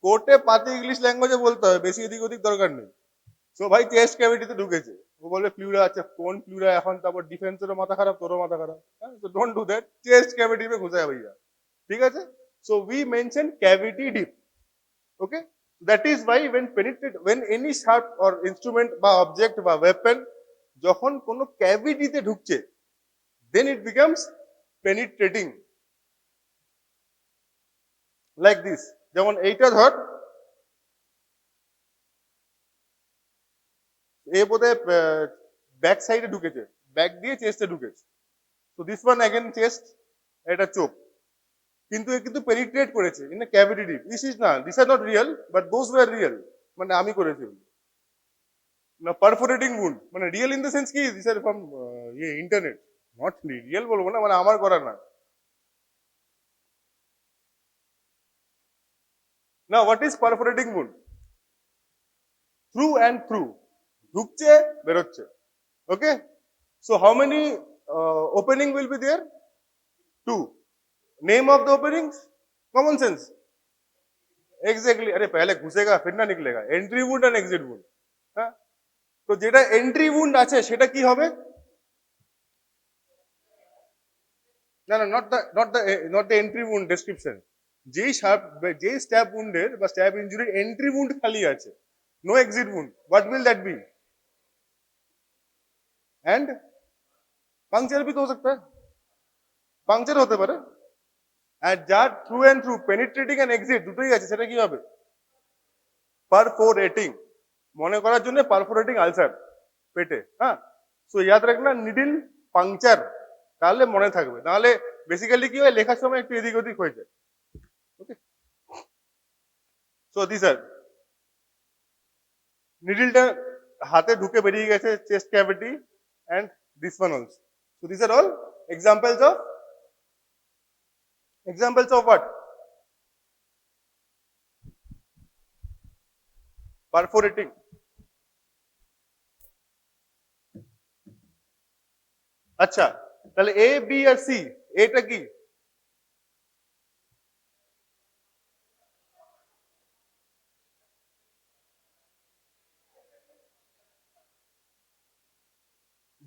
[SPEAKER 2] কোর্টে পাতি ইংলিশ ল্যাঙ্গুয়েজে বলতে হবে, বেশি এদিক ওদিক দরকার নেই। সো ভাই চেস্ট ক্যাভিটিতে ঢুকেছে, ও বলবে প্লুরা আছে, কোন প্লুরা এখন, তারপর ডিফেন্সেরও মাথা খারাপ, তোরও মাথা খারাপ, হ্যাঁ? So don't do that, chest cavity মে ঘুষা है भैया, ঠিক আছে? So we mention cavity deep, okay? That is why when any sharp or instrument বা অবজেক্ট বা ওয়েপন যখন কোনো ক্যাভিটিতে ঢুকছে, then it becomes penetrating, like this। যেমন এইটা ধর, এ বোধহয় ব্যাক সাইডে ঢুকেছে, ব্যাক দিয়ে চেস্টে ঢুকেছে। তো দিস ওয়ান অ্যাগেন চেস্ট, এটা চোখ, কিন্তু এ কিন্তু পেনিট্রেট করেছে in a cavity deep. This is না, this are not real, but those were real, মানে আমি করেছি না। পারফোরেটিং উন্ড মানে রিয়েল ইন দ্য সেন্স কি, this are from internet, not real বলবো না, মানে আমার করা না। না, what is perforating wound? Through and through, ঢুকছে বেরোচ্ছে, okay? So how many opening will be there? Two. Name of the openings, common sense, exactly. अरे पहले घुसेगा फिर ना निकलेगा, entry wound and exit wound, হ্যাঁ? তো যেটা এন্ট্রি উন্ড আছে সেটা কি হবে? না না, not the entry wound description. যেই স্ট্যাব উন্ডের বা স্ট্যাব ইনজুরির এন্ট্রি উন্ড খালি আছে, no exit wound, what will that be? And puncture भी तो हो सकता है, पंक्चर होते पारे। আর যার through and through penetrating and exit দুটোই আছে, সেটা কি হবে? পারফোরেটিং। মনে করার জন্য পারফোরেটিং আলসার পেটে, হ্যাঁ। সো ইয়াদ রাখনা নিডল পাংচার, তাহলে মনে থাকবে, নাহলে বেসিক্যালি কি হয় লেখার সময় একটু এদিক ওদিক হয়ে যায়। ওকে, সো দিস আর নিডলটা হাতে ঢুকে বেরিয়ে গেছে chest cavity and this one also. So this are all examples of what? Perforating. আচ্ছা, তাহলে এ বি আর সি, এটা কি?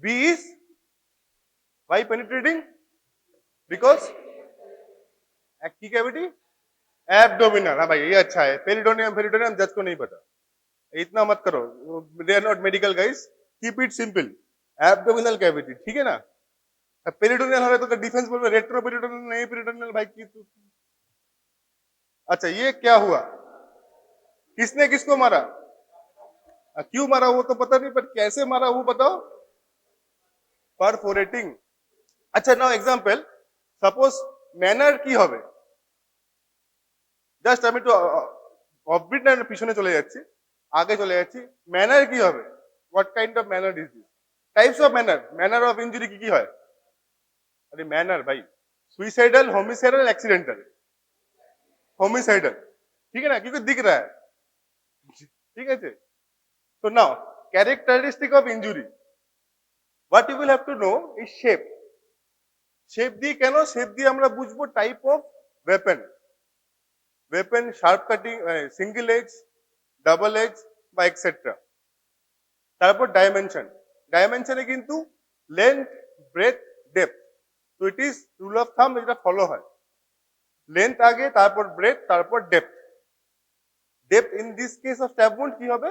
[SPEAKER 2] B is why penetrating? Because की कैविटी? एब्डोमिनल। हाँ भाई, ये अच्छा है। पेरिटोनियम पेरिटोनियम जज को नहीं पता, इतना मत करो, they are not medical guys, keep it simple. Abdominal cavity, ठीक है ना। पेरिटोनियल हो रहा है तो डिफेंस बोल रहे, रेट्रो पेरिटोनियल नहीं, पेरिटोनियल भाई की। अच्छा, ये क्या हुआ? किसने किसको मारा? क्यों मारा वो तो पता नहीं, पर कैसे मारा वो बताओ। परफोरेटिंग। अच्छा, नाउ एग्जांपल, सपोज मैनर की হবে, জাস্ট আমি একটু অফবিট না পিছনে চলে যাচ্ছি, আগে চলে যাচ্ছি। ম্যানার কি হবে? What kind of manner is this? Types of manner, manner of injury কি কি হয়? अरे मैनर भाई, सुइसाइडल, होमिसाइडल, एक्सीडेंटल। होमिसाइडल, ठीक है ना, क्योंकि दिख रहा है, ठीक है। तो now characteristic of injury, what you will have to know is shape. Shape দিয়ে কেন? শেপ দিয়ে আমরা বুঝবো type of weapon. Weapon sharp cutting, single edge, double edge বা এক্সেট্রা। তারপর ডাইমেনশন, ডাইমেনশনে কিন্তু লেন্থ, ব্রেথ, ডেপথ। তো it is rule of thumb, যেটা ফলো হয়, লেন্থ আগে, তারপর ব্রেথ, তারপর depth. Depth in this case of stab wound কি হবে?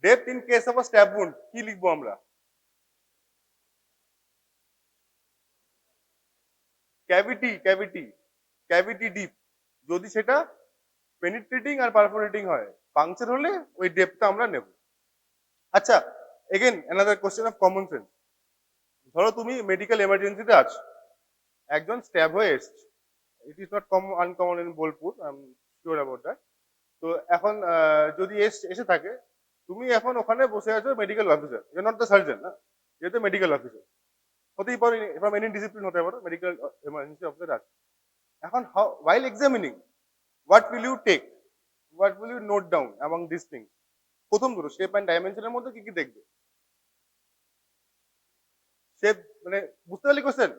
[SPEAKER 2] Depth in case of a stab wound কি লিখবো আমরা? Cavity, cavity, cavity deep. যদি সেটা পেনিট্রেটিং আর পারফোরেটিং হয়, পাংচার হলে ওই ডেপথটা আমরা নেব। আচ্ছা, again another question of common sense. ধরো তুমি মেডিকেল এমার্জেন্সিতে আছো, একজন স্ট্যাব হয়ে এসছে। It is not uncommon in Bolpur, I am sure about that. তো এখন যদি এসে থাকে, তুমি এখন ওখানে বসে আছো medical officer, you not the surgeon না, যেহেতু মেডিকেল অফিসার হতেই পারে, ফ্রম এনি ডিসিপ্লিন হতে পারে, মেডিকেল এমার্জেন্সি অফিসার আছে। এখন while examining, what will you take, what will you note down among these things? প্রথম দুটো শেপ এন্ড ডাইমেনশনের মধ্যে কি কি দেখবে? শেপ মানে বুঝতে পারলি কোশ্চেন?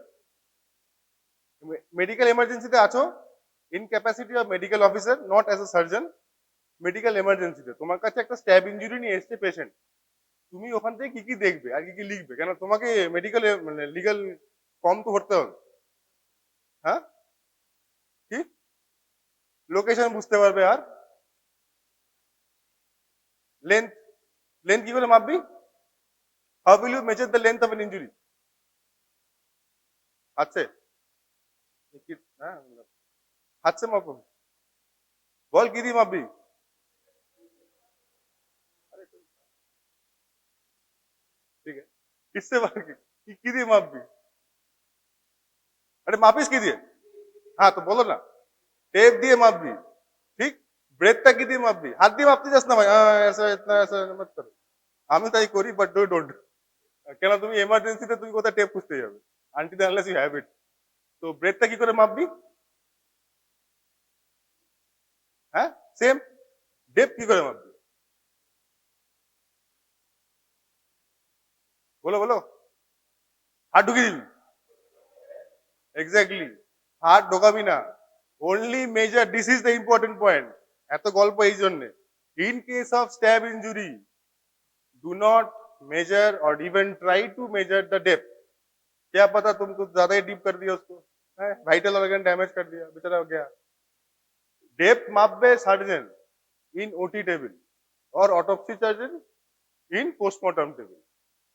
[SPEAKER 2] মেডিকেল এমার্জেন্সিতে আছো, in capacity of medical officer, not as a surgeon. Medical এমার্জেন্সিতে তোমার কাছে একটা স্ট্যাব ইনজুরি নিয়ে এসছে পেশেন্ট, তুমি ওখান থেকে কি কি দেখবে আর কি কি লিখবে? কেন তোমাকে মেডিকেল মানে লিগাল ফর্ম তো ভরতে হবে, হ্যাঁ। কি লোকেশন বুঝতে পারবে, আর লেন্থ, লেন্থ কি করে মাপবি? How will you measure the length of an injury? হাত से, হ্যাঁ হাত से মাপো। বল কি দিয়ে মাপবি? ঠিক আছে, কিসसे মাপবি? কি দিয়ে মাপবি? আরে মাপিস কি দিয়ে? হ্যাঁ তো বলো না। টেপ দিয়ে মাপবি, ঠিক। ব্রেথটা কি দিয়ে মাপবি? হাত দিয়ে মাপতে যাস না ভাই, ऐसा इतना ऐसा मत करो। আমি তাই করি, বাট ডু ডোন্ট। কেন তুমি এমার্জেন্সিতে তুমি কোথায় টেপ খুঁজতে যাবে? Until unless you have it. তো ব্রেথটা কি করে মাপবি? হ্যাঁ সেম। ডেপথ কি করে মাপবি? বলো বলো। হাত ঢুকিয়ে দিবি? এক্স্যাক্টলি, হাত ঢোকাবি না। only measure, this is the important point, এত গল্প এই জন্য। in case of stab injury, do not measure or even try to measure the depth। क्या पता तुम कुछ ज्यादा ही डीप कर दिया उसको, वाइटल ऑर्गन डैमेज कर दिया, बेचारा हो गया। डेप्थ मापबे surgeon in OT table, or autopsy charges in postmortem table.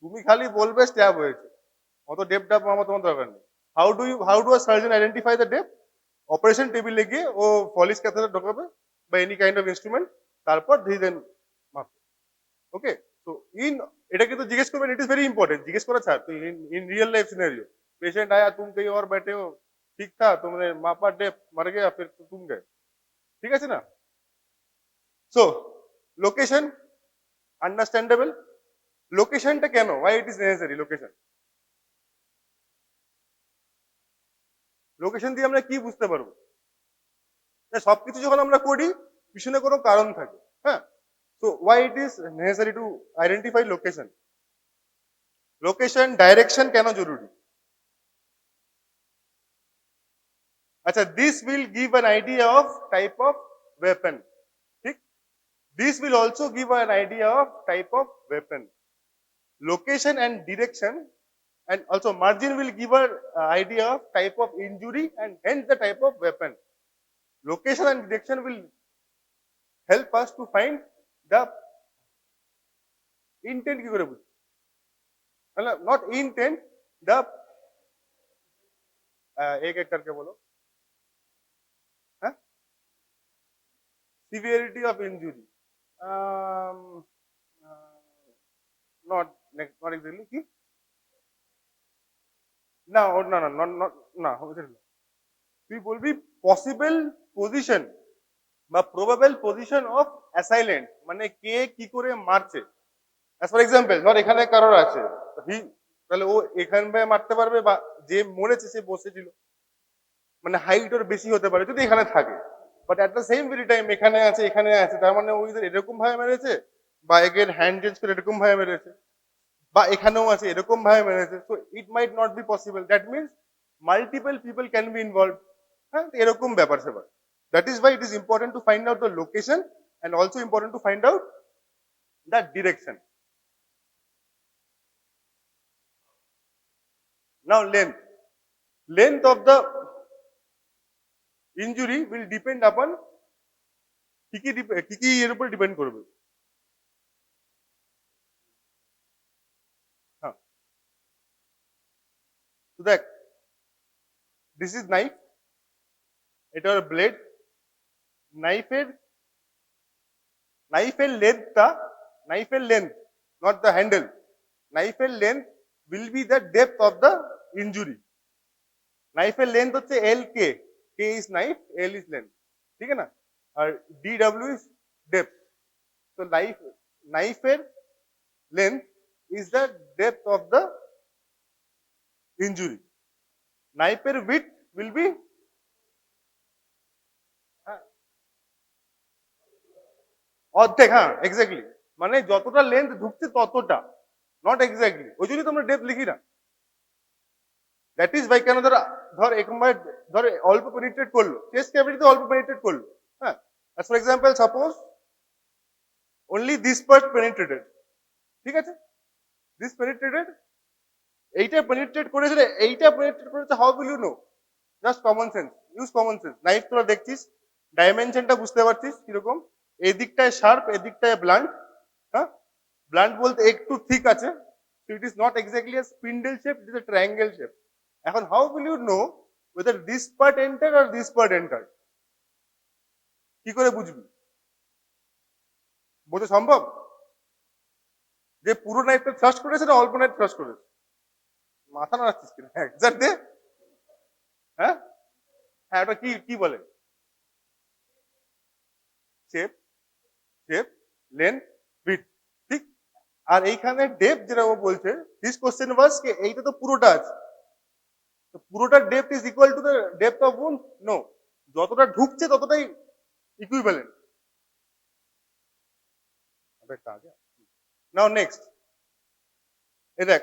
[SPEAKER 2] তুমি খালি বলবে স্ট্যাব হয়েছে, অত ডেপ ডাপ আমার তোমার দরকার নেই। How do a surgeon identify the depth? Operation টেবিলে গিয়ে ও পলিশ ক্যাথেটার ঢোকাবে বা এনি কাইন্ড অফ ইনস্ট্রুমেন্ট, তারপর দেন মাপবে। ওকে, তো এটা কিন্তু জিজ্ঞেস করবেন, ইট ইজ ভেরি ইম্পর্টেন্ট, জিজ্ঞেস করা ছাড়। তো in real life scenario patient आया, तुम कहीं और बैठे हो, ठीक था, तुमने मापा डेप, मर गया, फिर तुम गए, ঠিক আছে না? So location understandable. লোকেশনটা কেন, Y it is necessary location? Location দিয়ে আমরা কি বুঝতে পারবো? সবকিছু যখন আমরা করি পিছনে কোনো কারণ থাকে, হ্যাঁ। So why it is necessary to identify location? Location direction কেন জরুরি? আচ্ছা, this will give an idea of type of weapon, ঠিক? This will also give an idea of type of weapon. Location and direction and also margin will give an idea of type of injury and hence the type of weapon. Location and direction will help us to find the intent কি করে বুঝি? not intent, the एक एक करके बोलो, हाँ? Severity of injury, not exactly কি না, না না না না, তুই বলবি পসিবল পজিশন বা প্রবাবল পজিশন অফ অ্যাসাইলেন্ট, মানে কে কি করে মারছে। অ্যাজ ফর এক্সাম্পল, ধর এখানে কারোর আছে, তাহলে ও এখানটায় মারতে পারবে, বা যে মরেছে সে বসেছিল, মানে হাইট ওর বেশি হতে পারে যদি এখানে থাকে, but at the same very time এখানে আছে, এখানে আছে, তার মানে ও এরকম ভাবে মেরেছে, বা এগের হ্যান্ড চেঞ্জ করে এরকম ভাবে মেরেছে, বা এখানেও আছে এরকম ভাবে মেরেছে। So it might not be possible, that means multiple people can be involve, হ্যাঁ, এরকম ব্যাপার স্যাপার। That is why it is important to find out the location and also important to find out the direction. Now length of the injury will depend upon কি এর উপর depend করবে? হ্যাঁ, তো দেখ, দিস ইজ নাইফ, এটা হলো blade. নাইফের লেন্থ, নট দ্য হ্যান্ডেল, নাইফের length will be the depth of the injury. নাইফের লেন্থ হচ্ছে L K, K is knife, L is length, ঠিক আছে না? আর ডি ডাব্লিউ ইজ ডেপথ। তো নাইফের length is the depth of the injury. নাইফের উইডথ উইল বি অর্ধেক, হ্যাঁ এক্স্যাক্টলি, মানে যতটা লেন্থ ঢুকছে ততটা, নট এক্স্যাক্টলি, ওই জন্যই তো আমরা ডেপথ লিখি না। দ্যাট ইজ বাই, কেন ধর একবার ধর অল্প পেনিট্রেট করলো, চেস্ট ক্যাভিটিতে অল্প পেনিট্রেট করলো, হ্যাঁ, as for example suppose only this part penetrated, ঠিক আছে, দিস পেনিট্রেটেড, এইটা পেনিট্রেট করেছে, এইটা পেনিট্রেট করেছে, how will you know? Just common sense, use common sense. Knife তোরা দেখছিস, ডাইমেনশনটা বুঝতে পারছিস কিরকম, এই দিকটায় শার্প, এই দিকটায় ব্লান্ট, হ্যাঁ, ব্লান্ট বলতে একটু থিক আছে, it is not exactly a spindle shape, it is a triangle shape. এখন how will you know whether this part entered or this part entered? কি করে বুঝবি? বোঝা সম্ভব যে পুরো নাইফটা থ্রাস্ট করেছে না অল্প নাইফ থ্রাস্ট করেছে? মাথা নাড়াচ্ছিস কিনা, এক্সাক্ট দে। হ্যাঁ হ্যাঁ, ওটা কি কি বলে? শেপ, লেন্থ, উইডথ, ঠিক। আর এইখানে ডেপথ যেটা ও বলছে, দিস কোশ্চেন ওয়াজ কে এইটা তো পুরোটা আছে, তো পুরোটার depth is equal to the depth of wound? No, যতটা ঢুকছে ততটাই ইকুইভ্যালেন্ট। নাও নেক্সট, এই দেখ,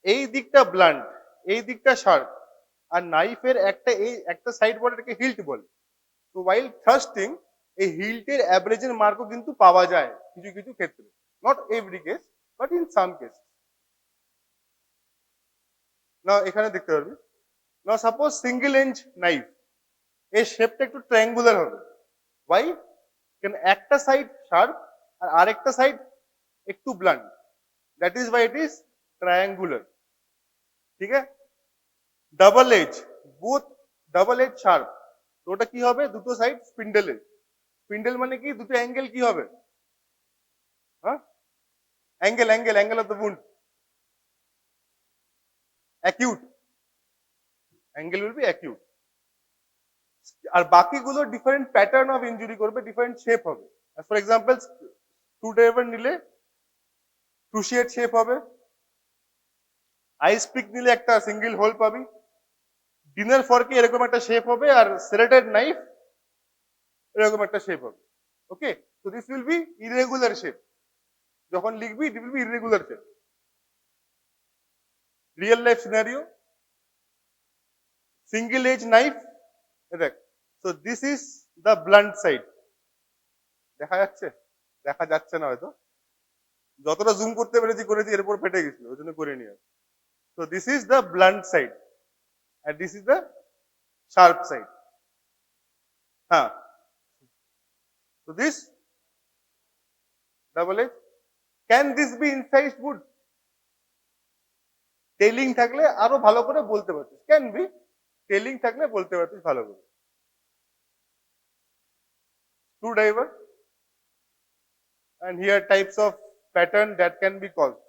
[SPEAKER 2] এই দিকটা ব্লান্ট, এই দিকটা শার্প, আর নাইফের একটা সাইড বলে, এটাকে হিল্ট বলে। তো ওয়াইল থ্রাস্টিং এই হিল্টের অ্যাভারেজের মার্কও কিন্তু পাওয়া যায় কিছু কিছু ক্ষেত্রে, not every case but in some case. না এখানে দেখতে পারবি, না সাপোজ সিঙ্গেল এন্ড নাইফ, এর শেপটা একটু ট্রায়াঙ্গুলার হবে। ওয়াই? কেন একটা সাইড শার্প আর আরেকটা সাইড একটু blunt, that is why it is triangular. ঠিক আছে, double edge, both double edge sharp, তো ওটা কি হবে, দুটো সাইড স্পিন্ডেলের। স্পিন্ডেল মানে কি, দুটো অ্যাঙ্গেল কি হবে, হ্যাঁ, angle angle angle of the wound acute, angle will be acute. আর বাকিগুলো ডিফারেন্ট প্যাটার্ন অফ ইনজুরি করবে, ডিফারেন্ট শেপ হবে। ফর এক্সাম্পল স্ক্রু ড্রাইভার নিলে ক্রুশিয়েট শেপ হবে, আইস পিক নিলে একটা সিঙ্গেল হোল পাবি, ডিনার ফর্কে এরকম একটা শেপ হবে, আর সেলেটেড নাইফ এরকম একটা শেপ হবে। Okay, so this will be irregular shape, যখন লিখবি it will be irregular shape. Real life scenario, single edge knife, দেখ, so this is the blunt side. দেখা যাচ্ছে, দেখা যাচ্ছে না হয়তো, যতটা জুম করতে পেরেছি করেছি, এরপর ফেটে গেছিল ওই জন্য করে নিয়ে। So this is the blunt side and this is the sharp side. So this double edge, can this be incised wood? Telling থাকলে আরো ভালো করে বলতে পারতিস, ক্যান বি, টেলিং থাকলে বলতে পারতিস ভালো করে। Screwdriver, and here types of pattern that can be caused.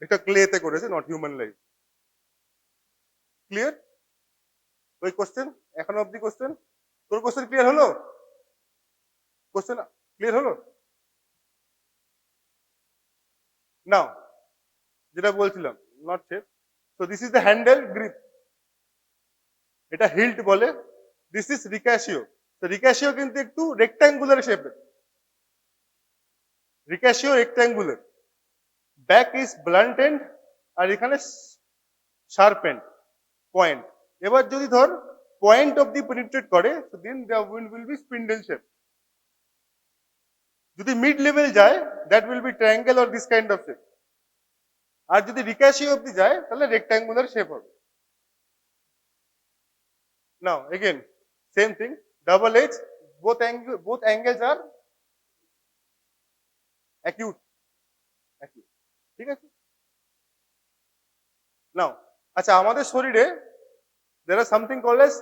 [SPEAKER 2] এটা ক্লেতে করেছে, নট হিউম্যান লাইফ। ক্লিয়ার? ওই কোশ্চেন এখনো অব্দি কোশ্চেন, তোর কোশ্চেন ক্লিয়ার হলো? কোশ্চেন ক্লিয়ার হলো? নাও যেটা বলছিলাম, not shape, so this is the handle grip, এটা হিল্ট বলে। দিস ইজ রিক্যাশিও, তো রিক্যাশিও কিন্তু একটু রেক্ট্যাঙ্গুলার শেপের, ricasso rectangular, back is blunt end, আর এখানে শার্প এন্ড পয়েন্ট। এবার যদি ধর পয়েন্ট অব্দি পেনিট্রেট করে, so then the wound will be spindle shape. যদি মিড লেভেল যায়, that will be triangle or this kind of shape. আর যদি রিক্যাশিও অব্দি যায়, তাহলে রেক্ট্যাঙ্গুলার শেপ হবে। Now again same thing, double edge, both angles are acute, acute, ঠিক আছে। Now আচ্ছা, আমাদের শরীরে there are something called as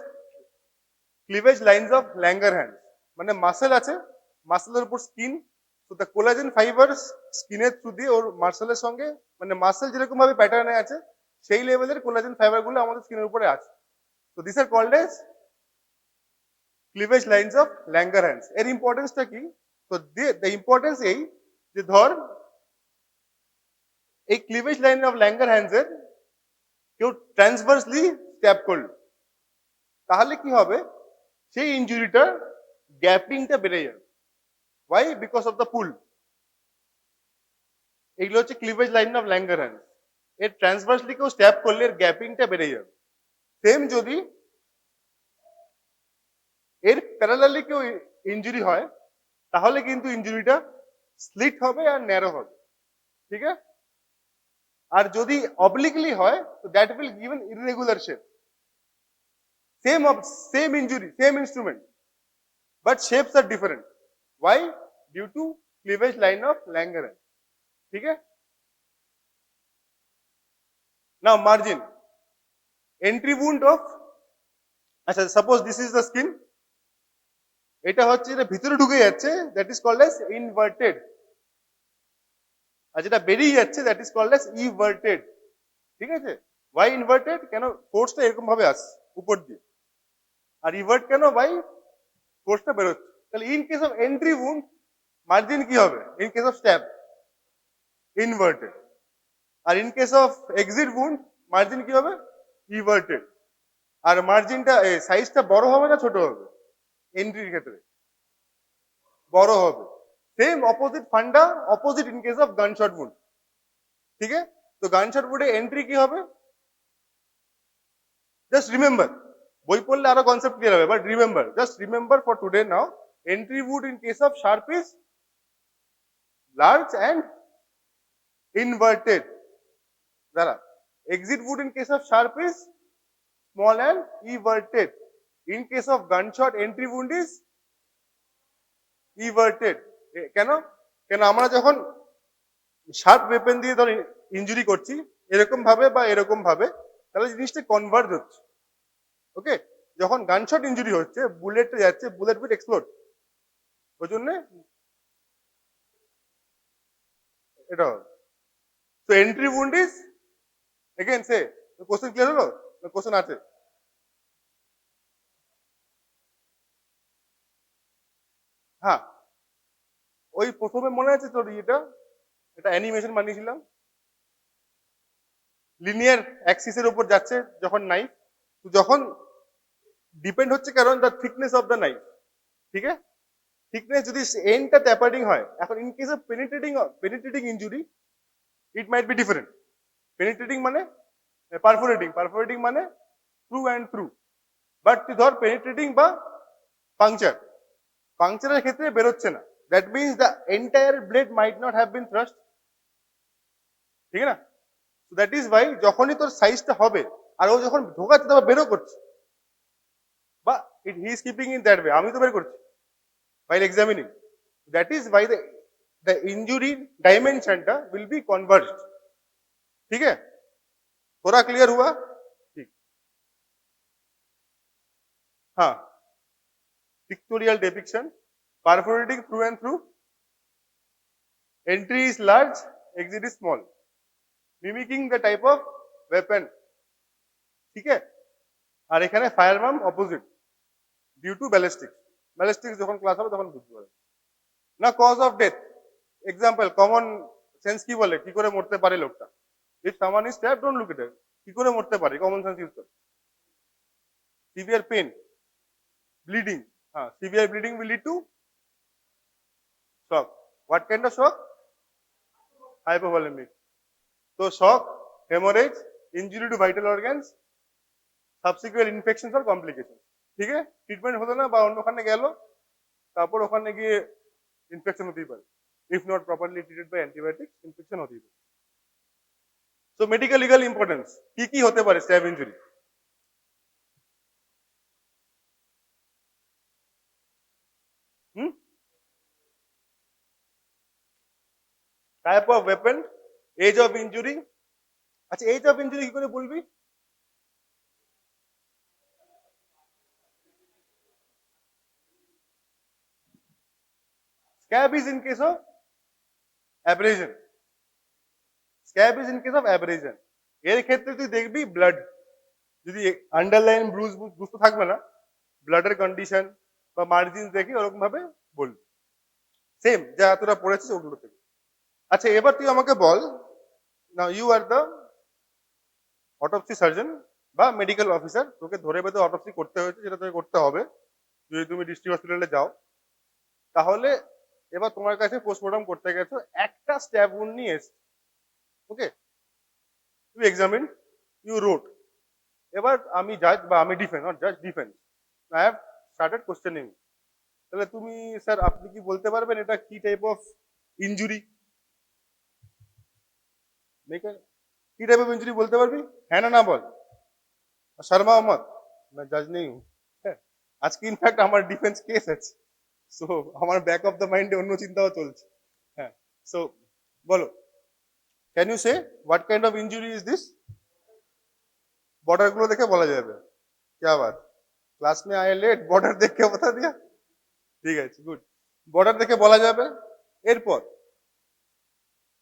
[SPEAKER 2] cleavage lines of Langerhans, মানে মাসেল আছে, মাসেলের উপর স্কিন, তো দ্য কোলাজেন ফাইবারস স্কিনের থ্রু দিয়ে ওর মাসেলের সঙ্গে, মানে মাসেল যেরকম ভাবে প্যাটার্নে আছে সেই লেভেলের কোলাজেন ফাইবার গুলো আমাদের স্কিনের উপরে আছে। তো this are called as cleavage lines of Langerhans. এর ইম্পর্টেন্সটা কি? তো দ্য ইম্পর্টেন্স এই যে ধর এই ক্লিভেজ লাইন অফ ল্যাঙ্গারহ্যান্স এর কেউ ট্রান্সভার্সলি স্ট্যাপ করলো, তাহলে কি হবে, সেই ইনজুরিটা গ্যাপিংটা বেড়ে যাবে। Why? Because of the pull. এগুলো হচ্ছে ক্লিভেজ লাইন অফ ল্যাঙ্গারহ্যান্স। এর ট্রান্সভার্সলি কেউ স্ট্যাপ করলে এর গ্যাপিংটা বেড়ে যাবে। সেম যদি এর প্যারালালি কেউ ইনজুরি হয়, তাহলে কিন্তু ইনজুরিটা স্লিট হবে আর ন্যারো হবে, ঠিক আছে। আর যদি অবলিকলি হয়, তো that will give an irregular shape. Same injury, same instrument, but shapes are different. Why? Due to cleavage line of Langerhans, ठीक है। Now margin, entry wound of, আচ্ছা suppose this is the skin, এটা হচ্ছে যেটা ভিতরে ঢুকে যাচ্ছে, that is called as inverted, আর যেটা বেরিয়ে যাচ্ছে that is called as everted, ঠিক আছে। Why inverted? কেন ফোর্সটা এরকম ভাবে আসছে উপর দিয়ে, আর ইভার্ট কেন, বাই ফোর্সটা বেরোচ্ছে। তাহলে in case of entry wound margin কি হবে, in case of stab inverted, আর in case of exit wound margin কি হবে, ইভার্টেড। আর মার্জিনটা সাইজটা বড় হবে না ছোট হবে, এন্ট্রির ক্ষেত্রে বড় হবে। Same opposite funda, opposite in case of gunshot wound, ঠিক আছে। তো গানশট wound এ এন্ট্রি কি হবে, জাস্ট রিমেম্বার, বই পড়লে আরো কনসেপ্ট ক্লিয়ার হবে, but remember, just remember for today now, entry wound in case of sharp is large and inverted, দাঁড়া, exit wound in case of sharp is small and everted, in case of gunshot entry wound is everted। কেন, কেন আমরা যখন sharp weapon দিয়ে ধর injury করছি এরকম ভাবে বা এরকম ভাবে, তাহলে জিনিসটা কনভার্জ হচ্ছে। ওকে, যখন গানশট ইনজুরি হচ্ছে, বুলেটটা যাচ্ছে, বুলেট উইল এক্সপ্লোড, ওই জন্য এটা হবে। তো entry wound is again say, question clear হলো? কোশ্চেন আছে? হ্যাঁ, ওই প্রথমে মনে আছে তোর এটা অ্যানিমেশন বানিয়েছিলাম, লিনিয়ার অ্যাক্সিসের উপর যাচ্ছে যখন নাইফ, যখন ডিপেন্ড হচ্ছে কারণ the thickness of the knife, ঠিক আছে? থিকনেস যদি এন্ডটা ট্যাপারিং হয়, এখন in case of penetrating injury it might be different. Penetrating মানে পারফোরেটিং মানে থ্রু অ্যান্ড থ্রু। বাট তুই ধর পেনিট্রেটিং বা পাংচারের ক্ষেত্রে বেরোচ্ছে না, that means the entire blade might not have been thrust, ঠিক না? দ্যাট ইজ ওয়াই যখনই তোর সাইজটা হবে আর ও যখন ঢোকাচ্ছে তখন বেরো করছে, বা he is keeping in that way, আমি তো বের করছি while examining. That is why the injury dimension টা will be converged. ठीक है, थोड़ा क्लियर हुआ? ठीक, हाँ, pictorial depiction, perforating through and through, entry is large, exit is small, mimicking the type of weapon. ठीक है, আর এখানে firearm opposite due to ballistics যখন ক্লাস হবে তখন বুঝতে পারবে না। Cause of death example, common sense কি বলে, কি করে মরতে পারে লোকটা? If someone is stabbed, don't look at it, কি করে মরতে পারে, কমন সেন্স ইউজ করে। সিভিয়ার পেন, ব্লিডিং, হ্যাঁ, severe bleeding will lead to shock. What kind of shock? Hypovolaemic. তো shock, haemorrhage, injury to vital organs, subsequent infections R complication. ঠিক আছে, treatment হলো না বা অন্যখানে গেল, তারপর ওখানে গিয়ে ইনফেকশন হতেই পারে, if not properly treated by antibiotics, infection হতেই পারে। তো মেডিকেল লিগাল ইম্পর্টেন্স কি কি হতে পারে stab injury? Type of weapon, edge of injury. আচ্ছা, এজ অফ ইনজুরি কি করে বলবি? Scab is in case of abrasion. Scab is in case of abrasion. এর ক্ষেত্রে তুই দেখবি ব্লাড, যদি আন্ডারলাইন ব্রুজ বুঝতে থাকবে না, ব্লাডের কন্ডিশন বা মার্জিন দেখে ওরকম ভাবে বলবি, সেম যা তোরা পড়েছিস ওগুলো থেকে। আচ্ছা, এবার তুই আমাকে বল, now you are the autopsy surgeon বা মেডিকেল অফিসার, তোকে ধরে বেঁধে অটোপসি করতে হয়েছে, যেটা তোকে করতে হবে যদি তুমি ডিস্ট্রিক্ট হসপিটালে যাও। তাহলে এবার তোমার কাছে পোস্টমর্টম করতে গেছো, একটা স্ট্যাব উন্ড নিয়ে এসছে, ওকে, ইউ এক্সামিন, ইউ রোট। এবার আমি জাজ বা আমি ডিফেন্স, নট জাজ, defence, I have started questioning. তাহলে তুমি স্যার আপনি কি বলতে পারবেন এটা কি টাইপ অফ ইনজুরি? কি টাইপ অফ ইনজুরি বলতে পারবি? হ্যাঁ না না বল, শর্মা মত, मैं जज नहीं हूँ। হ্যাঁ, আজকে ইনফ্যাক্ট আমার ডিফেন্স কেস আছে, সো আমার ব্যাক অফ দ্য মাইন্ডে অন্য চিন্তাও চলছে। হ্যাঁ, সো বলো, can you say what kind of injury is this? Border गुलो देखे बोला जाए, क्या बात, क्लास में आए लेट, बॉर्डर देख के बता दिया, ঠিক আছে, গুড। বর্ডার দেখে বলা যাবে। এরপর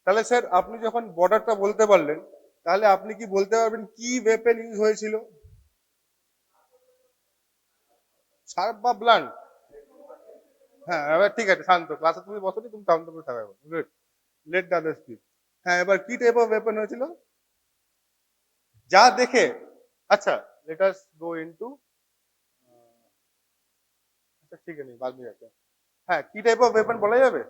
[SPEAKER 2] তাহলে স্যার আপনি যখন বর্ডারটা বলতে পারলেন, তাহলে আপনি কি বলতে পারবেন কি ওয়েপন ইউজ হয়েছিল? শার্প বা ব্লান্ট? হ্যাঁ, এবার ঠিক আছে, শান্ত, ক্লাসে তুমি বসোনি, তুমি শান্ত করে থাকবে, good, let the others speak. হ্যাঁ, এবার কি টাইপ অফ ওয়েপন হয়েছিল যা দেখে? अच्छा, लेट अस गो इनटू, अच्छा ठीक है, नहीं बाद में जाते हैं। হ্যাঁ, কি টাইপ অফ ওয়েপন বলা যাবে?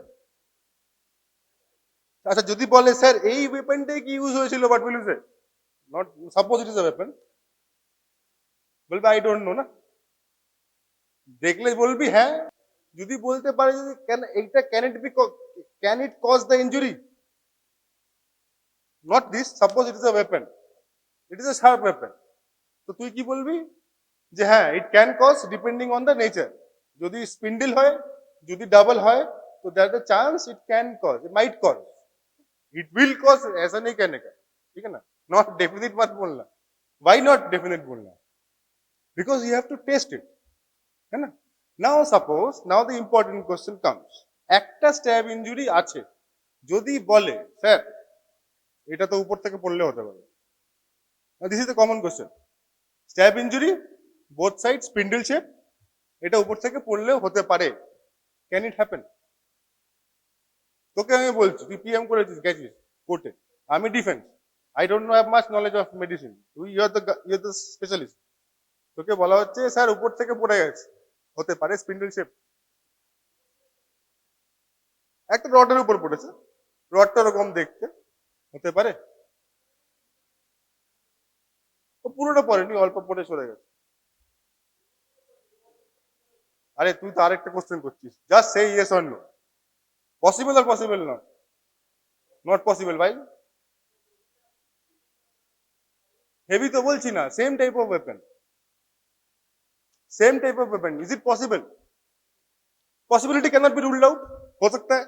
[SPEAKER 2] আচ্ছা, যদি বলে স্যার এই ওয়েপনটাই কি ইউজ হয়েছিল, but will you say not, suppose it is a weapon, বলবে আই ডোন্ট নো না, দেখলে বলবি হ্যাঁ। যদি বলতে পারে যদি ক্যান এইটা can it cause the injury, not this, suppose it is a weapon, it is a sharp weapon, তো তুই কি বলবি যে হ্যাঁ it can cause depending on the nature, যদি স্পিন্ডল হয়, যদি ডাবল হয়, তো So there's a chance it can cause, it might cause, it will cause, ऐसा नहीं कहने का, ठीक है ना? Not definite मत बोलना. Why not definite बोलना? Because you have to test it, है ना? Now suppose, now the important question comes. একটা স্ট্যাব ইনজুরি আছে, যদি বলে স্যার এটা তো উপর থেকে পড়লে হতে পারে. Now this is the common question. Stab injury, both sides spindle shape, এটা উপর থেকে পড়লেও হতে পারে. Can it happen? তোকে আমি বলছি, তুই পিএম করেছিস, গেছিস কোর্টে, আমি defence, I don't know have much knowledge of medicine, you are the specialist, তোকে বলা হচ্ছে স্যার উপর থেকে পড়ে গেছে, হতে পারে স্পিন্ডল শেপ, একটা রডের উপর পড়েছে, রডটা ওরকম দেখতে, হতে পারে? ও পুরোটা পড়েনি, অল্প পড়ে সরে গেছে. আরে তুই তো আরেকটা কোশ্চেন করছিস, just say yes or no, possible or possible not, not possible ভাই. হেভি তো বলছি না, same type of weapon, same type of weapon, is it possible? Possibility can not be ruled out, हो सकता है.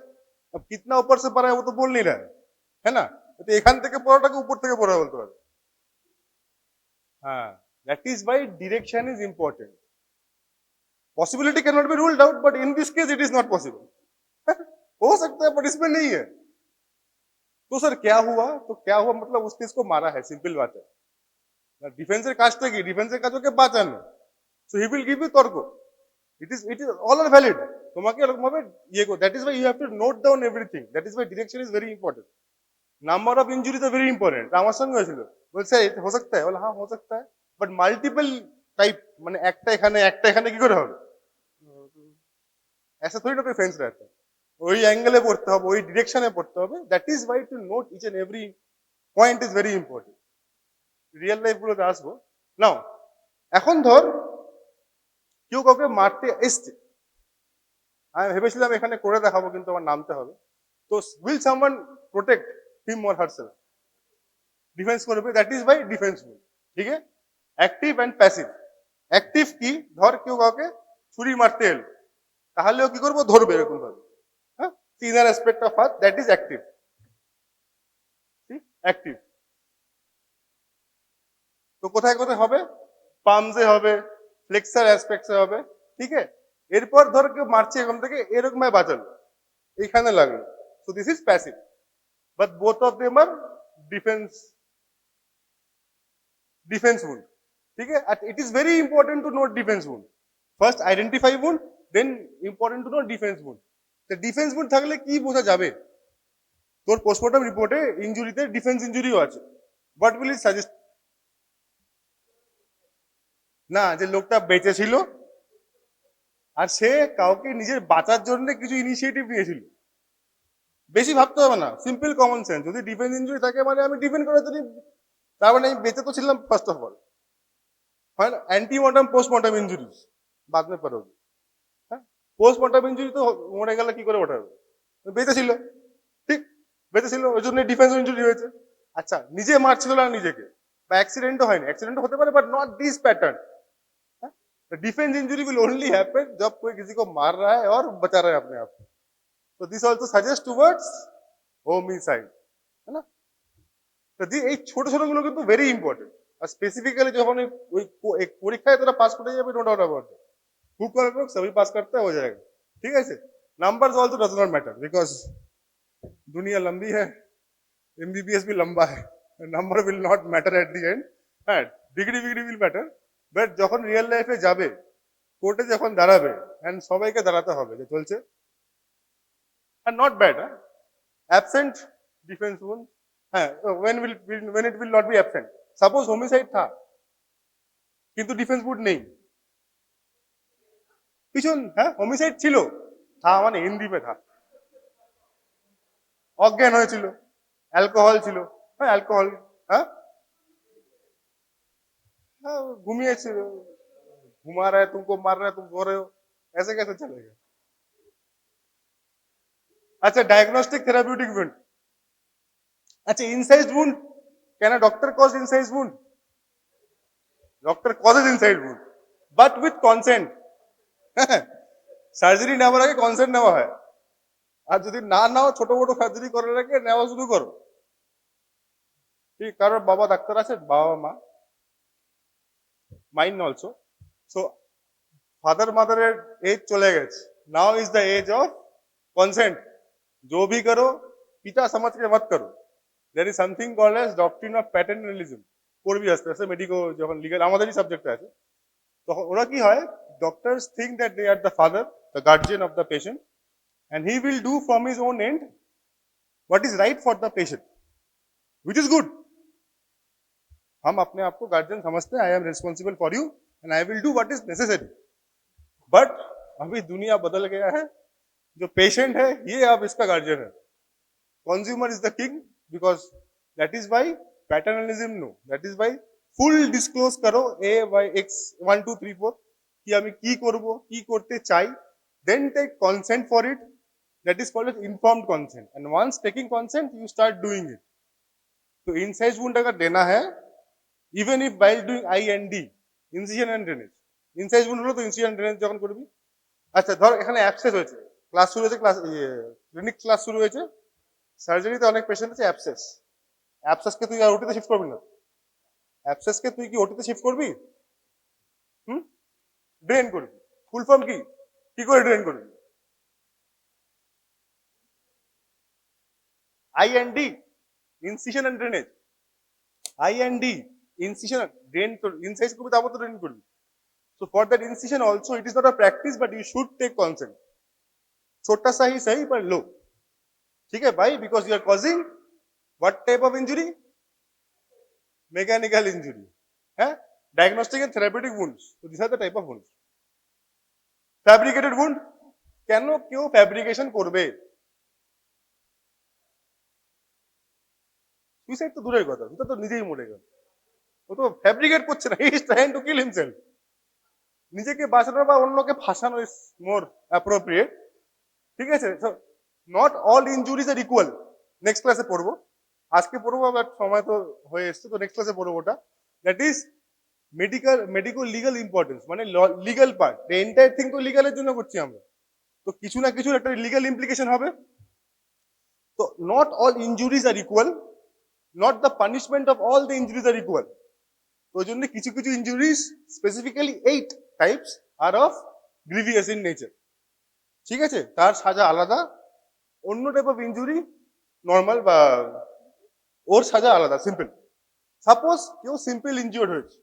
[SPEAKER 2] अब कितना ऊपर से पड़ा है वो तो बोल नहीं रहा है ना? तो एखान থেকে পড়াটাকে উপর থেকে পড়া বলতে পারে. हाँ, that is why direction is important. Possibility cannot be ruled out, but in this case it is not possible. हो सकता है, but इसमें नहीं है. तो सर क्या हुआ? तो क्या हुआ मतलब उसने इसको मारा है, सिंपल बात है. ডিফেন্সের কাজটা কি? ডিফেন্সের কাজ ওকে বাঁচানো. So he will give you তর্ক. It is all are valid. তোমাকে এরকম ভাবে ইয়ে করো. That is why you have to note down everything. That is why direction is very important. Number of injuries are very important. আমার সঙ্গে হয়েছিল, বলছে हो सकता है, বলে হ্যাঁ हो सकता है, but multiple type, মানে একটা এখানে কি করে হবে? ऐसा थोड़ी ना कोई फेंस रहता है. ওই অ্যাঙ্গেলে পড়তে হবে, ওই ডিরেকশনে পড়তে হবে. That is why to note each and every point is very important. Real life গুলোতে আসবো. নাও এখন ধর কেউ কাউকে মারতে এসছে, আমি ভেবেছিলাম এখানে করে দেখাবো, কিন্তু আমার নামতে হবে. তো will someone protect him or herself? Defence করবে. That is by defence rule. ঠিক আছে? Active and passive. অ্যাক্টিভ কি? ধর কেউ কাউকে ছুরি মারতে এলো, তাহলেও কি করবো? ধরবে এরকম ভাবে. হ্যাঁ, ইনার অ্যাসপেক্ট অফ হাত, দ্যাট ইজ অ্যাক্টিভ. অ্যাক্টিভ. তো কোথায় কোথায় হবে? পামসে হবে, ফ্লেক্সার অ্যাসপেক্টসে হবে. ঠিক আছে? এরপর ধর কেউ মারছে এখান থেকে, এরকম ভাবে বাঁচালো, এইখানে লাগলো. So this is passive, but both of them are defence wound. ঠিক আছে? আর it is very important to note defence wound. First identify wound, then important to note defence wound. তো ডিফেন্স wound থাকলে কি বোঝা যাবে? তোর পোস্টমর্টম রিপোর্টে ইনজুরিতে ডিফেন্স ইনজুরিও আছে. What will it suggest? না, যে লোকটা বেঁচে ছিল আর সে কাউকে নিজের বাঁচার জন্য কিছু ইনিশিয়েটিভ নিয়েছিল. বেশি ভাবতে হবে না, সিম্পল কমন সেন্স. যদি ডিফেন্স ইনজুরি থাকে মানে আমি ডিফেন্ড করে যদি, তার মানে আমি বেঁচে তো ছিলাম ফার্স্ট অফ অল. হয় না? অ্যান্টিমর্টম পোস্টমর্টম ইনজুরিজ বাদ মে পারো. হ্যাঁ, পোস্টমর্টম ইনজুরি তো মরে গেলে কি করে ওঠাবে? বেঁচে ছিল, ঠিক, বেঁচে ছিল, ওই জন্য ডিফেন্স ইনজুরি হয়েছে. আচ্ছা, নিজে মারছিল না নিজেকে, বা অ্যাক্সিডেন্টও হয়নি, অ্যাক্সিডেন্ট হতে পারে, but not this pattern. Defence injury will only happen जब कोई किसी को मार रहा है और बचा रहा है अपने आप को. तो this also suggest towards homicide, है ना? তো এই ছোট ছোট গুলো কিন্তু ভেরি ইম্পর্টেন্ট. আর স্পেসিফিক্যালি যখন ওই পরীক্ষায় তোরা পাস করে যাবে, নো ডাউট अबाउट इट. हु कर लो सभी पास करते हो जाएगा. ठीक है? Numbers also does not matter, because दुनिया लंबी है, एमबीबीएस भी लंबा है, number will not matter at the end. হ্যাঁ, degree degree will matter, but যখন রিয়েল লাইফে যাবে, কোর্টে যখন দাঁড়াবে, এন্ড সবাইকে দাঁড়াতে হবে যে চলছে, are not bad. Absent defence wound, হ্যাঁ, when it will not be absent. Suppose homicide থা কিন্তু ডিফেন্স wound নেই, পিছন, হ্যাঁ হোমিসাইড ছিল, থা মানে হিন্দি মে থা, অজ্ঞান হয়েছিল, অ্যালকোহল ছিল, হ্যাঁ অ্যালকোহল, হ্যাঁ हाँ, घूमिए, घुमा रहा है तुमको, मार रहा है, तुम सो रहे हो, ऐसे कैसे चलेगा? अच्छा, डायग्नोस्टिक थेराप्यूटिक वुंड. अच्छा, incised wound, can a doctor cause incised wound? Doctor causes inside wound, but with consent. Surgery নেওয়ার আগে কনসেন্ট নেওয়া হয়. আর যদি না নাও, ছোট মোটো সার্জারি করার আগে নেওয়া শুরু করো। ঠিক, কারোর বাবা ডাক্তার আছে, বাবা মা, mine also. So father mother as चले गए, now is the age of consent. जो भी करो पिता समझ के मत करो। There is something called as doctrine of paternalism. পড়বি আস্তে আস্তে মেডিকো যখন লিগ্যাল আমাদেরই সাবজেক্ট আছে, তখন ওরা কি হয়, doctors think that they are the father, the guardian of the patient, and he will do from his own end what is right for the patient, which is good. हम अपने आप को गार्जियन समझते हैं, I am responsible for you and I will do what is necessary. But अभी दुनिया बदल गया है, जो पेशेंट है ये अब इसका गार्जियन है। Consumer is the king, because that is why paternalism no, that is why full disclose করো এ বাই এক্স 1 2 3 4 কি আমি কি করব, কি করতে চাই, then take consent for it, that is called as informed consent, and once taking consent you start doing it. तो इनसाइज वुंड अगर देना है, even if while doing IND, incision and drainage, incise wound হলো তো incision drainage যখন করবি। আচ্ছা ধর এখানে অ্যাবসেস হয়েছে, ক্লাস শুরু হয়েছে, ক্লাস ক্লিনিক ক্লাস শুরু হয়েছে, সার্জারিতে অনেক পেশেন্ট আছে অ্যাবসেস। অ্যাবসেসকে তুই আর ওটিতে শিফট করবি না, অ্যাবসেসকে তুই কি ওটিতে শিফট করবি? হুম, ড্রেন করবি। ফুল ফর্ম কি, কি করে ড্রেন করবি? I and D, incision and drainage. I and D, incision, drain তো ইনসাইজ করবি, তারপর তো ড্রেন করবি। So for that incision also, it is not a practice, but you should take consent. छोटा सा ही सही पर लो, ठीक है भाई, because you are causing what type of injury? Mechanical injury, है? Diagnostic and therapeutic wounds. So these are the type of wounds. Fabricated wound, কেন কেউ ফ্যাব্রিকেশন করবে? সুইসাইড তো দূরের কথা, তো নিজেই মরে গেল, ও তো ফ্যাব্রিকেট করছে না, he is trying to kill himself. নিজেকে বাঁচানো বা অন্যকে ফাঁসানো ইজ মোর অ্যাপ্রোপ্রিয়েট, ঠিক আছে? Not all injuries are equal, next ক্লাসে পড়বো, আজকে পড়বো বাট সময় তো হয়ে এসছে, তো নেক্সট ক্লাসে পড়বো ওটা। That is medico legal importance, মানে legal part, the entire thing তো লিগালের জন্য করছি আমরা, তো কিছু না কিছু একটা লিগাল ইমপ্লিকেশন হবে। তো not all injuries are equal, not the punishment of all the injuries are equal. তো ওই জন্য কিছু কিছু injuries, specifically 8 types are of grievous in nature, ঠিক আছে? তার সাজা আলাদা, অন্য টাইপ অফ ইনজুরি নর্মাল বা ওর সাজা আলাদা, সিম্পল। সাপোজ কেউ সিম্পল ইনজিওর্ড হয়েছে,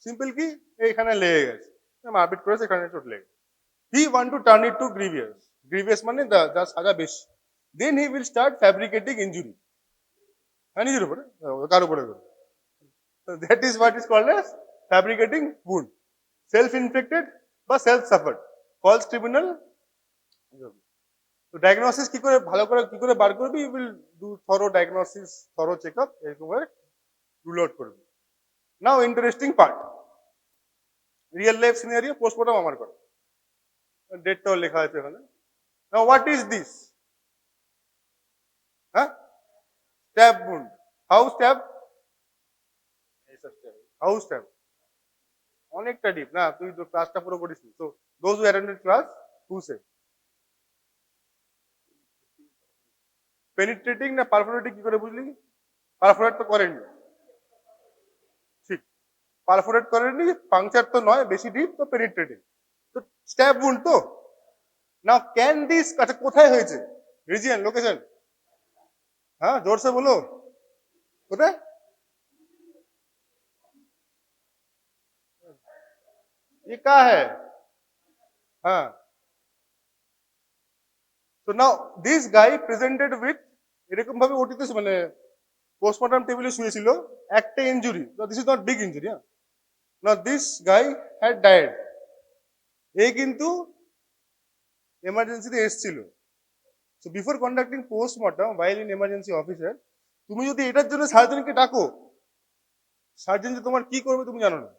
[SPEAKER 2] সিম্পল কি এখানে লেগে গেছে, মারপিট করেছে, এখানে চোট লেগে, he want to turn it to grievous, grievous মানে যার সাজা বেশি, then he will start fabricating injury, হ্যাঁ নিজের উপরে, কার উপরে করে। That is what is called as fabricating wound, self infected বা সেলফ সাফার্ড, ফলস ক্রিমিনাল। তো ডায়াগনোসিস কি করে ভালো করে কি করে বার করবি, you will do thorough diagnosis, thorough checkup, এরকম ভাবে রুল আউট করবি। Now interesting part, real life scenario, postmortem আমার করে, ডেটটাও লেখা আছে এখানে। Now what is this? হ্যাঁ, stab wound, how stab, how stab, অনেকটা ডিপ না, তুই তো ক্লাসটা পুরো করিস। তো those who attended class, who say penetrating না পারফোরেটিং, কি করে বুঝলি? পারফোরেট তো করেনি, ঠিক, পারফোরেট করেনি, পাংচার তো নয়, বেশি ডিপ, তো পেনিট্রেটিং, তো স্ট্যাব wound। তো নাও ক্যান দিস, আচ্ছা কোথায় হয়েছে, রিজিয়ন, লোকেশন, হ্যাঁ জোরসে বলো, কোথায়? ये कहाँ है? हाँ, so now this guy presented with এরকম ভাবে ওটিতে মানে পোস্টমর্টম টেবিলে শুয়েছিল, একটা injury, so this is not big injury, হ্যাঁ। now this guy had died, এ কিন্তু এমার্জেন্সিতে এসেছিল। so before conducting postmortem while in emergency officer, তুমি যদি এটার জন্য সার্জনকে ডাকো, সার্জন যে তোমার কি করবে তুমি জানো না,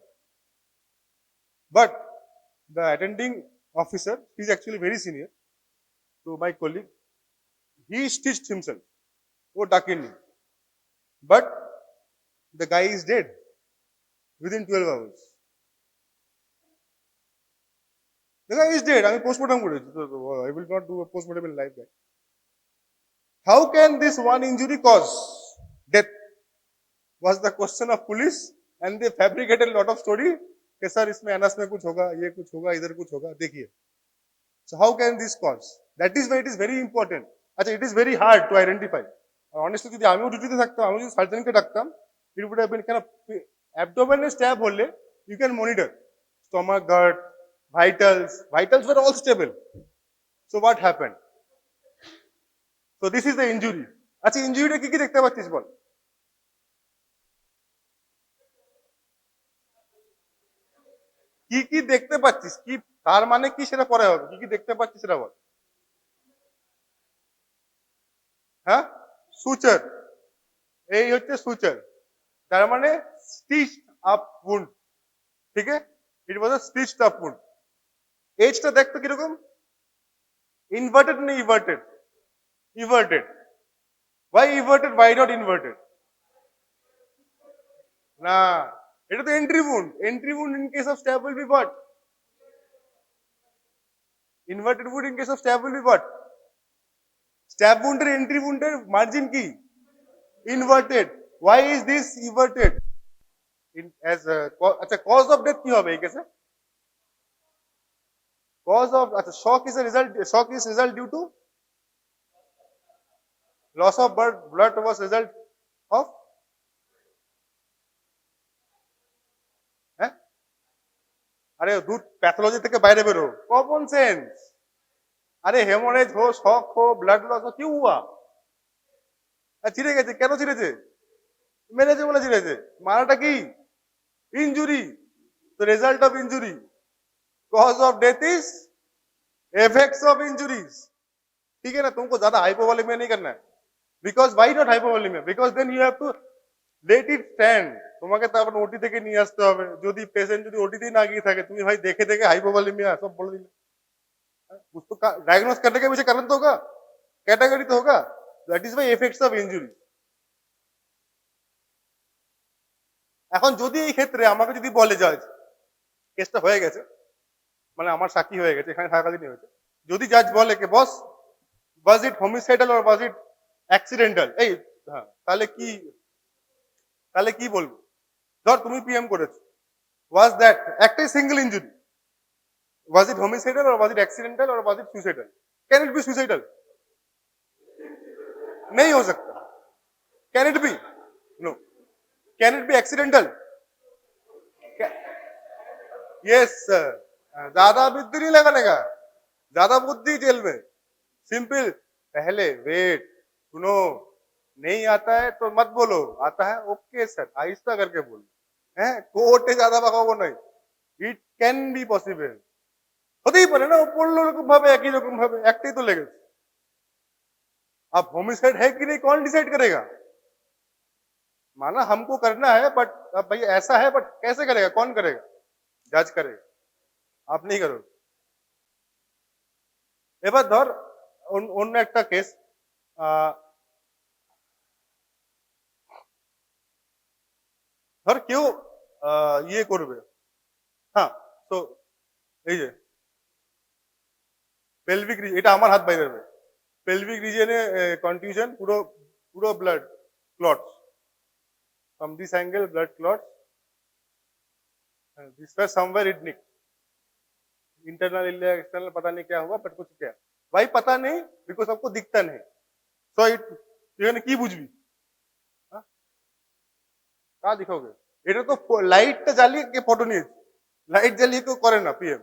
[SPEAKER 2] but the attending officer, he is actually very senior to my colleague, he stitched himself, ও ডাকেনি, but the guy is dead within 12 hours. The guy is dead, আমি পোস্টমর্টম করেছি, তো I will not do a postmortem in life guy. How can this one injury cause death? Was the question of police, and they fabricated a lot of story कि sir इसमें अनस में कुछ होगा, ये कुछ होगा, इधर कुछ होगा, देखिए. So how can this cause? That is why it is very important. अच्छा, it is very hard to identify. Honestly যদি আমিও ডিউটিতে থাকতাম, আমি যদি সার্জনকে ডাকতাম, it would have been কেন abdomen স্ট্যাব হলে you can monitor stomach, gut, vitals were all stable. So what happened? So this is the injury. আচ্ছা, ইনজুরিটা কি কি দেখতে পাচ্ছিস বল? কি কি দেখতে পাচ্ছিস, কি তার মানে কি সেটা পরে হবে, কি কি দেখতে পাচ্ছিস সেটা বল. হ্যাঁ, সুচার, এই হচ্ছে সুচার, তার মানে স্টিচড আপ উন্ড. ঠিক আছে, ইট ওয়াজ আ স্টিচড আপ উন্ড. এজটা দেখতে কিরকম, ইনভার্টেড না ইভার্টেড? ইভার্টেড. Why inverted? Why not inverted? না, এটা তো entry wound. Entry wound in case of stab will be what? Inverted wound in case of stab will be what? Stab wound এর entry wound এর margin কি? Inverted. Why is this inverted? আচ্ছা, cause of death কি হবে এই কেসে? Cause of, আচ্ছা, shock is result due to loss of blood was result of, হ্যাঁ, আরে দুধ প্যাথোলজি থেকে বাইরে বেরো, কমন সেন্স. আরে হেমোরেজ হো, শক হো, ব্লাড লস হো, কি হুয়া? ছিঁড়ে গেছে, কেন ছিঁড়েছে? মেরেছে বলে ছিঁড়েছে. মারাটা কি? Injury. The result of injury. Cause of death is effects of injuries. ठीक है ना, तुमको ज्यादा हाइपोवोलेमिया नहीं करना है. Because why not hypovolemia? Because then you have to let it stand. তোমাকে তারপর ওটি থেকে নিয়ে আসতে হবে. যদি পেশেন্ট যদি ওটিতেই না গিয়ে থাকে, তুমি ভাই দেখে দেখে हाइपोवोलेमिया सब बोल दिले. उसको डायग्नोस करने के पीछे कारण तो होगा, कैटेगरी तो होगा. That is why effects of injury. এখন যদি এই ক্ষেত্রে আমাকে যদি বলে জাজ কেসটা হয়ে গেছে, মানে আমার সাক্ষী হয়ে গেছে, এখানে থাকাকালীনই হয়েছে, যদি জাজ বলে কি বস was it homicidal or was it accidental, এই হ্যাঁ, তাহলে কি বলবো? ধর তুমি পিএম করেছো, was that একটাই single injury, was it homicidal or was it accidental or was it suicidal? Can it be suicidal? नहीं हो सकता. Can it be? No. Can it be accidental? Yes sir. ज्यादा बुद्धि नहीं लगाने का, ज्यादा बुद्धि जेल में. सिंपल. पहले वेट, सुनो, नहीं आता है तो मत बोलो, आता है ओके सर, आहिस्ता करके बोलो. হ্যাঁ, কোর্টে ज्यादा বাঁকাবো নাই. It can be possible. হতেই পারে না, ও পড়লো এরকম ভাবে, একই রকম ভাবে, একটাই তো লেগেছে. अब होमिसाइड है कि नहीं कौन डिसाइड करेगा? माना हमको करना है, बट अब भाई ऐसा है, बट कैसे करेगा, कौन करेगा? जज करेगा, आप नहीं करोगे. এবার ধর অন্য একটা কেস, ধর কেউ ইয়ে করবে, হ্যাঁ, তো এই যে পেলভিক, এটা আমার হাত বাইরে হবে, পেলভিক রিজনে কনটিউশন, পুরো পুরো blood clots from this angle, blood clots, this पर somewhere it nick, internal iliac external पता नहीं क्या हुआ, बट कुछ क्या भाई पता नहीं, बिकॉज आपको दिखता नहीं. सो इट এখানে কি বুঝবি, কা দিখোগে? এটা তো লাইটটা জ্বালিয়ে কে ফটো নিয়েছে, লাইট জ্বালিয়ে কেউ করে না পিএম,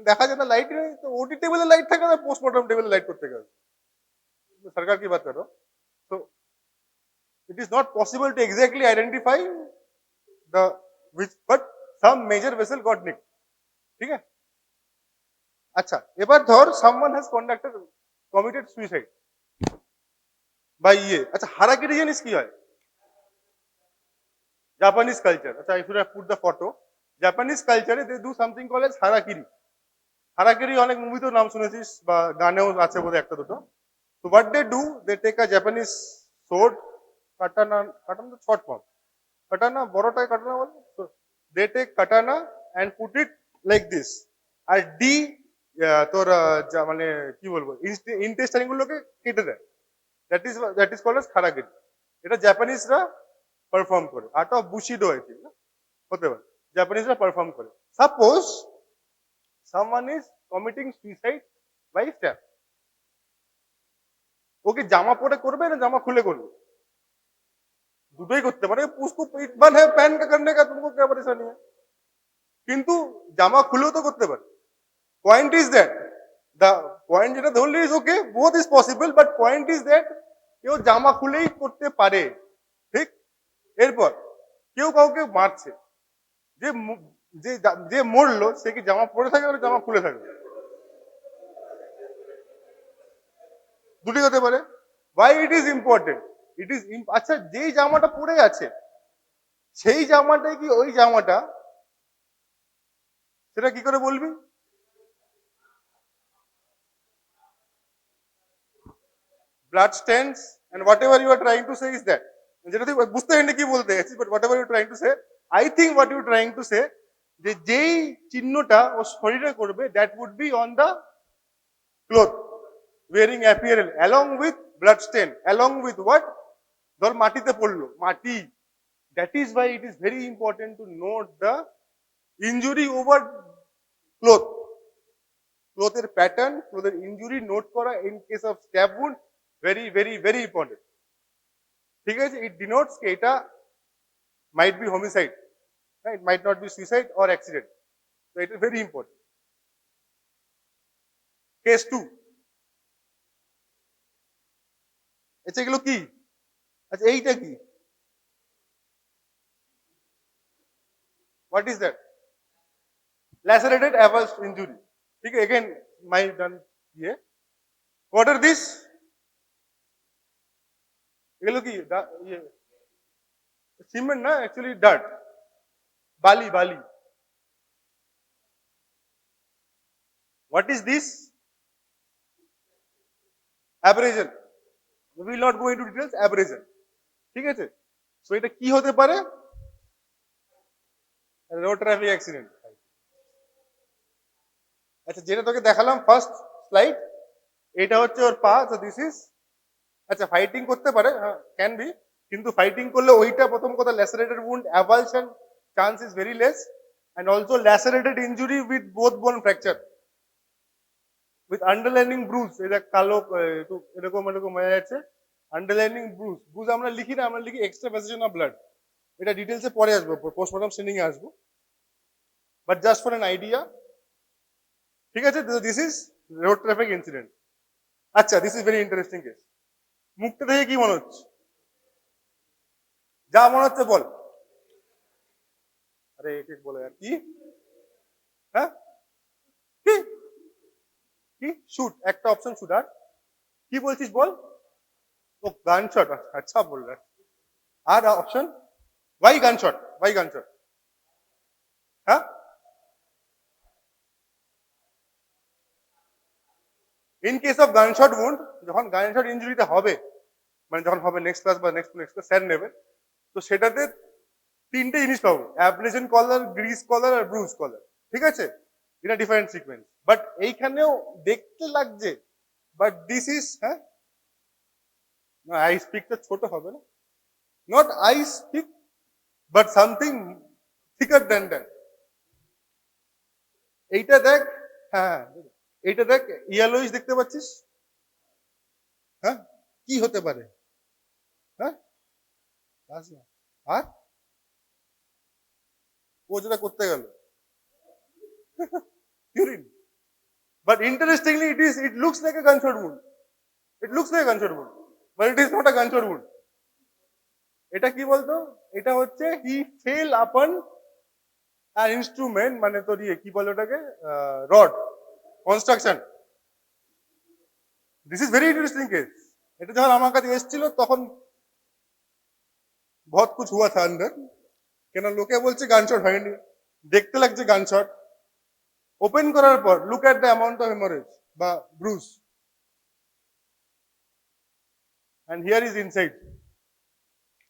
[SPEAKER 2] দেখা যায় না লাইট নেই, তো ওটি টেবিলে লাইট থাকে না, পোস্টমর্টম টেবিলে লাইট করতে গেছে. সরকার কি বাত করো? তো it is not possible to exactly identify the which, but some major vessel got nicked. ঠিক আছে, আচ্ছা, এবার ধর someone has committed suicide by ইয়ে. আচ্ছা, হারাকিরি জিনিস কি হয়? Japanese culture. আচ্ছা, if you have put the photo, Japanese কালচারে they do something called as হারাকিরি. হারাকিরি অনেক মুভিতেও নাম শুনেছিস, বা গানেও আছে বোধহয় একটা দুটো. তো what they do, they take a Japanese sword, কাটানা, কাটানা তো শর্ট ফর্ম, কাটানা বড়টাকে কাটানা বলে, তো they take katana and put it like this, আর তোর মানে কি বলবো, ইন্টেস্টাইন গুলোকে কেটে দেয়. That is called as harakiri. এটা জাপানিজরা পারফর্ম করে, art of bushido I think, হতে পারে জাপানিজরা পারফর্ম করে। Suppose someone is committing suicide by stab, okay জামা পরে করবে না জামা খুলে করবে? দুটোই করতে পারে, उसको पेट बंद है पहन के करने का, तुमको क्या परेशानी है? কিন্তু জামা খুলেও তো করতে পারে। Point is that, the point যেটা ধরলে is okay, both is possible, but point is that কেউ জামা খুলেই করতে পারে, ঠিক? এরপর কেউ কাউকে মারছে, যে যে যে মরলো সে কি জামা পরে থাকে না জামা খুলে থাকে? দুটি হতে পারে। Y it is important? It is, আচ্ছা যেই জামাটা পরে আছে সেই জামাটাই কি ওই জামাটা, সেটা কি করে বলবি? bloodstains and whatever you are trying to say is that, যেটা তুই বুঝতে পারলি কি বলতে চাইছিস, but whatever you are trying to say, I think what you are trying to say, যে যেই চিহ্নটা ও শরীরে করবে that would be on the cloth wearing apparel along with blood stain, along with what? ধর মাটিতে পড়লো, মাটি, that is why it is very important to note the injury over cloth, ক্লোথের প্যাটার্ন, ক্লোথের ইনজুরি নোট করা in case of stab wound, very very very important. ঠিক আছে, it denotes কি এটা might be homicide, it might not be suicide or accident, তো it is very important. Case 2, আচ্ছা এগুলো কি? আচ্ছা এইটা কি? What is that? lacerated avulsed injury, ঠিক আছে, again my done ইয়ে, what are this? এগুলো কি ইয়ে সিমেন্ট না, অ্যাকচুয়ালি ডার্ট, বালি বালি। What is this? Abrasion, we will not go into details, abrasion, ঠিক আছে। সো এটা কি হতে পারে? Road traffic accident. আচ্ছা যেটা তোকে দেখালাম ফার্স্ট স্লাইড, এটা হচ্ছে ওর পা, তো দিস ইজ, আচ্ছা ফাইটিং করতে পারে, হ্যাঁ ক্যান বি, কিন্তু ফাইটিং করলে ওইটা প্রথম কথা lacerated wound, avulsion chance is very less, and also lacerated injury with both bone fracture with underlining bruise, এটা কালো একটু এরকম এরকম হয়ে যাচ্ছে, আন্ডারলাইনিং ব্রুজ, ব্রুজ আমরা লিখি না, আমরা লিখি এক্সট্রা প্যাসেশন অফ ব্লাড, এটা ডিটেলসে পরে আসবো, পোস্টমর্টম স্ক্রিনিং এ আসবো, but just for an idea, ঠিক আছে। This is road traffic incident. আচ্ছা this is very interesting case. মুখটা দেখে কি মনে হচ্ছে? যা মনে হচ্ছে বল। আরে এক এক বলে আর কি, হ্যাঁ কি কি শুট, একটা অপশন শুট, আর কি বলছিস বল? ও গানশট, আচ্ছা বল রে, আর option why gunshot, why gunshot, হ্যাঁ in case of gunshot wound, যখন গানশট ইনজুরিটা হবে, মানে যখন হবে নেক্সট ক্লাস বা নেক্সট নেক্সট স্যার নেবে, তো সেটাতে তিনটে জিনিস পাবো, অ্যাব্রেশন কলার, গ্রিস কলার আর ব্রুজ কলার, ঠিক আছে, এটা ডিফারেন্ট সিকোয়েন্স, বাট এইখানেও দেখতে লাগছে, বাট দিস ইজ, হ্যাঁ আই স্পিকটা ছোট হবে না, not I speak but something thicker than that. এইটা দেখ, হ্যাঁ এইটা দেখ, ইয়েলোইশ দেখতে পাচ্ছিস, হ্যাঁ কি হতে পারে? হ্যাঁ আর ও যেটা করতে গেল urine, but interestingly it looks like a gunshot wound, it looks like a gunshot wound, but it is not a gunshot wound. এটা কি বলতো? এটা হচ্ছে he fell upon an instrument, মানে তোর ইয়ে কি বলে ওটাকে, rod, construction. This is very interesting case. এটা যখন আমার কাছে এসেছিল তখন বহুত কুছ হুয়া থা আন্দার, কেন লোকে বলছে গানশট হয়নি, দেখতে লাগছে গানশট, ওপেন করার পর look at the amount of haemorrhage বা bruise, and here is inside,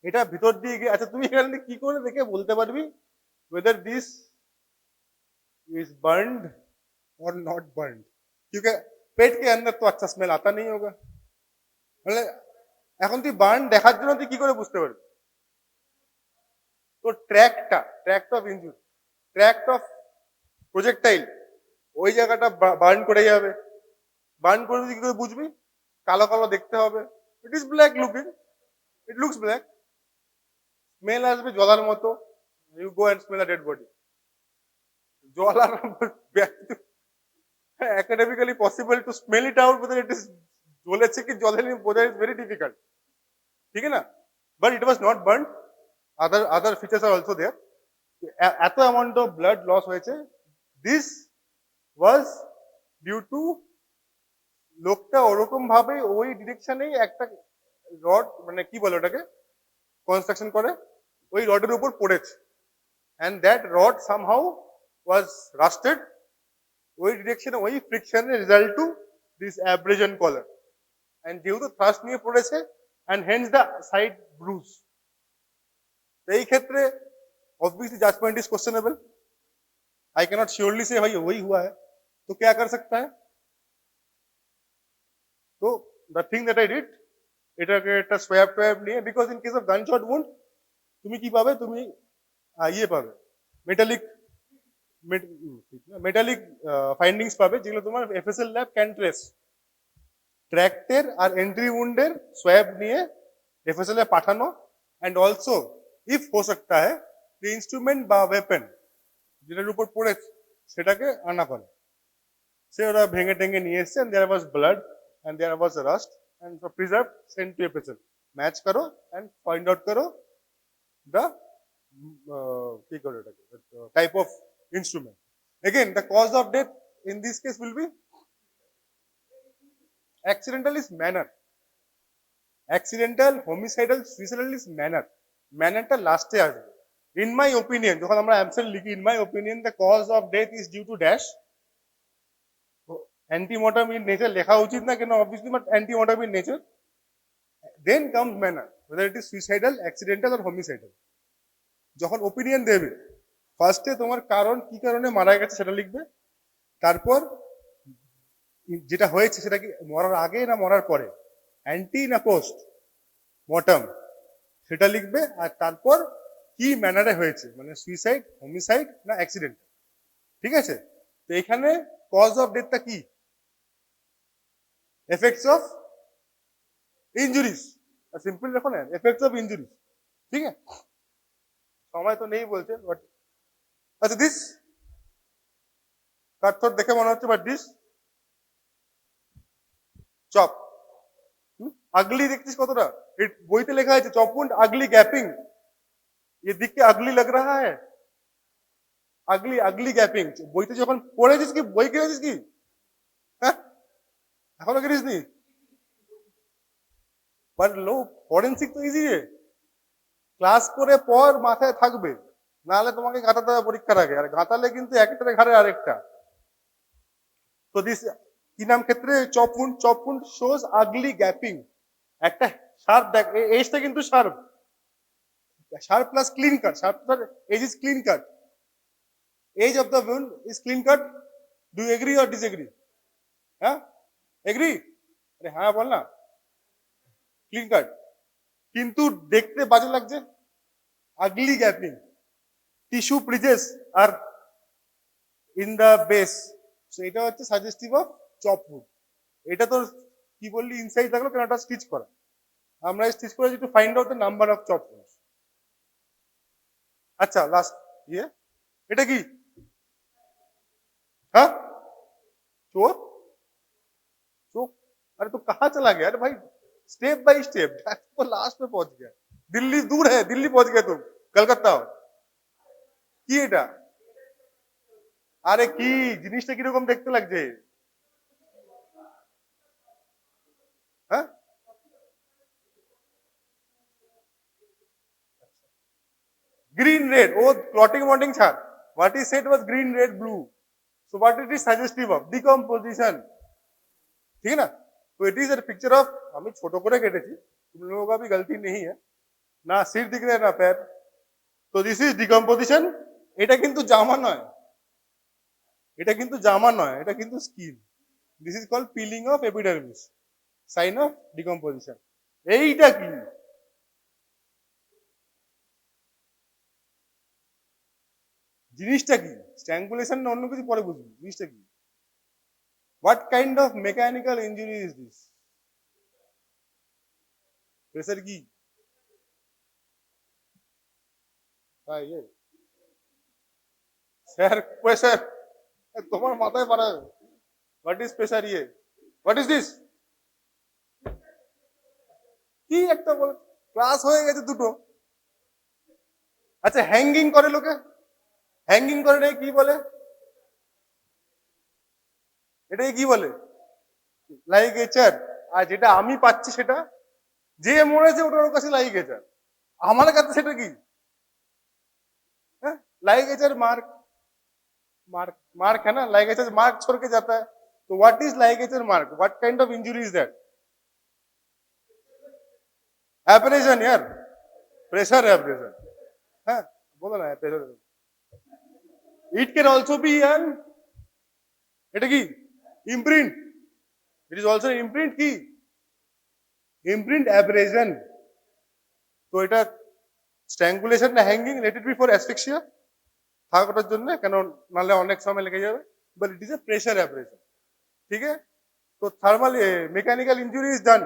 [SPEAKER 2] এটা ভিতর দিয়ে গিয়ে, আচ্ছা তুমি এখানে কি করে দেখে বলতে পারবি whether this is burned or not burned, क्योंकि पेट के अंदर तो अच्छा स्मेल आता नहीं होगा, मतलब এখন তুই বার্ন দেখার জন্য তুই কি করে বুঝতে পারবি? তো tract of injury, tract of projectile, ওই জায়গাটা বার্ন করে যাবে। বার্ন করে তুই কি করে বুঝবি? কালো কালো দেখতে হবে। It is black looking, it looks black. Smell আসবে জলার মতো, you go and smell a dead body. জলার academically possible to smell it out whether it is জ্বলেছে কি জ্বলেনি বোঝা is very difficult, ঠিক না? But it was not burnt. Other features are also there. এত অ্যামাউন্ট অফ ব্লাড লস হয়েছে, this was due to লোকটা ওরকম ভাবে ওই ডিরেকশনেই একটা রড, মানে কি বলে ওটাকে, কনস্ট্রাকশন করে ওই রডের উপর পড়েছে, and that rod somehow was rusted. ওই ডিরেকশনে ওই ফ্রিকশনের result to this abrasion collar, and যেহেতু থ্রাস্ট নিয়ে পড়েছে and hence the side bruise. এই ক্ষেত্রে obviously judgment is questionable. I cannot surely say भाई वही हुआ है, तो क्या कर सकता है? तो the thing that I did, এটাকে একটা swab নিয়ে, because in case of gunshot wound তুমি কি পাবে, তুমি ইয়ে পাবে, মেটালিক ফাইন্ডিংস পাবে, যেগুলো তোমার এফএসএল ল্যাব ক্যান ট্রেস। ট্র্যাক্টের আর এন্ট্রি উন্ডের সোয়াব নিয়ে এফএসএল এ পাঠানো, অ্যান্ড অলসো ইফ হো सकता है ইনস্ট্রুমেন্ট বা ওয়েপন যেটার উপর পড়েছে সেটাকে আনা করে, সে ওরা ভেঙে টেঙে নিয়ে এসছে, and there was blood and there was rust and so preserved, sent to FSL, match করো and find out করো the কি করে ওটাকে type of instrument. Again, the cause of death in this case will be accidental is manner. Accidental, homicidal, suicidal is manner. Mannerটা লাস্টে আসবে। In my opinion, যখন আমরা answer লিখি, in my opinion, the cause of death is due to dash. Antemortem in nature লেখা উচিত না কেন, obviously, but antemortem in nature. Then comes manner, whether it is suicidal, accidental or homicidal. যখন opinion দেবে, ফার্স্টে তোমার কারণ কি কারণে মারা গেছে সেটা লিখবে, তারপর যেটা হয়েছে সেটা কি মরার আগে না মরার পরে, অ্যান্টি না পোস্ট মর্টাম সেটা লিখবে, আর তারপর কি ম্যানারে হয়েছে, মানে সুইসাইড, হোমিসাইড না অ্যাক্সিডেন্ট। ঠিক আছে? তো এখানে কজ অফ ডেথটা কি, এফেক্টস অফ ইনজুরিজ, সিম্পল দেখো না, এফেক্টস অফ ইনজুরিজ। ঠিক আছে, সময় তো নেই বলছে, বাট আচ্ছা দিস কাঠথর দেখে মনে হচ্ছে, বাট দিস চপ আগলি দেখছিস কতটা, বইতে লেখা আছে চপ উন্ড আগলি গ্যাপিং, ये दिख के अगली लग रहा है, अगली अगली गैपिंग। বইতে যখন পড়েছিস কি, বই কিনেছিস কি, হ্যাঁ এখনো কিনিস নি, বাট লো ফরেন্সিক তো ইজি, ক্লাস করে পর মাথায় থাকবে, নাহলে তোমাকে গাঁথাতে হবে পরীক্ষার আগে, আর গাঁথালে কিন্তু একটা ঘাড়ে আরেকটা। তো দিস কি নাম ক্ষেত্রে চপ উন্ড শোজ আগলি গ্যাপিং, একটা শার্প দেখ, এজটা কিন্তু sharp, sharp plus clean cut, sharp plus edge is clean cut, edge of the wound is clean cut. Do you agree or disagree? हाँ agree? अरे हाँ बोल ना, clean cut, কিন্তু দেখতে বাজে লাগছে, ugly gapping, tissue bridges are in the base, so এটা হচ্ছে সাজেস্টিভ অফ চপ উড। এটা তো কি বললি ইনসাইড থাকলো কেন, এটা স্টিচ করা, আমরা স্টিচ করেছি to find out the number of chop Woods. अच्छा लास्ट ये এটা কি, हाँ चोर चोर, अरे तो कहाँ चला गया, अरे भाई स्टेप बाय स्टेप तो लास्ट में पहुंच गया, दिल्ली दूर है, दिल्ली पहुंच गया तुम, कलकत्ता हो কি এটা, আরে কি জিনিসটা কিরকম দেখতে লাগছে, হ্যাঁ green red, oh clotting mounting chart, what he said was green red blue, so what it is suggestive of decomposition, ठीक है ना? तो it is a picture of, আমি ছোট করে কেটেছি, तुम लोगों का भी गलती नहीं है, না সির দিখ रहा है ना पैर, তো দিস ইজ ডিকম্পোজিশন। এটা কিন্তু জামা নয়, এটা কিন্তু জামা নয়, এটা কিন্তু skin, this is called peeling of epidermis, sign of decomposition. এইটা কি? জিনিসটা কি? স্ট্র্যাঙ্গুলেশন না অন্য কিছু পরে বুঝবি, জিনিসটা কি? What kind of mechanical injury is this? Pressure কি? স্যার প্রেসার তোমার মাথায় মারা যাবে। হোয়াট ইজ প্রেসার ইয়ে? What is this? কি একটা বলে, ক্লাস হয়ে গেছে দুটো। আচ্ছা হ্যাঙ্গিং করে লোকে, হ্যাঙ্গিং করে এটাকে কি বলে? এটাকে কি বলে? লাইগেচার। আর যেটা আমি পাচ্ছি সেটা, যে মরেছে ওটার ওর কাছে লাইগেচার, আমার কাছে সেটা কি? হ্যাঁ, लाइगेचर मार्क, मार्क मार्क है ना, लाइगेचर मार्क छोड़ के जाता है। तो what is ligature mark? What kind of injury is that? Abrasion यार, प्रेशर एब्रेजन। हाँ बोलो ना pressure. It can also be an, এটা কি? Imprint. It is also imprint কি? Imprint abrasion. তো এটা স্ট্র্যাঙ্গুলেশন না hanging, let it be for asphyxia থাক ওটার জন্য, কেন নাহলে অনেক সময় লেগে যাবে। But it is a pressure abrasion. ঠিক আছে, তো thermal mechanical injury is done.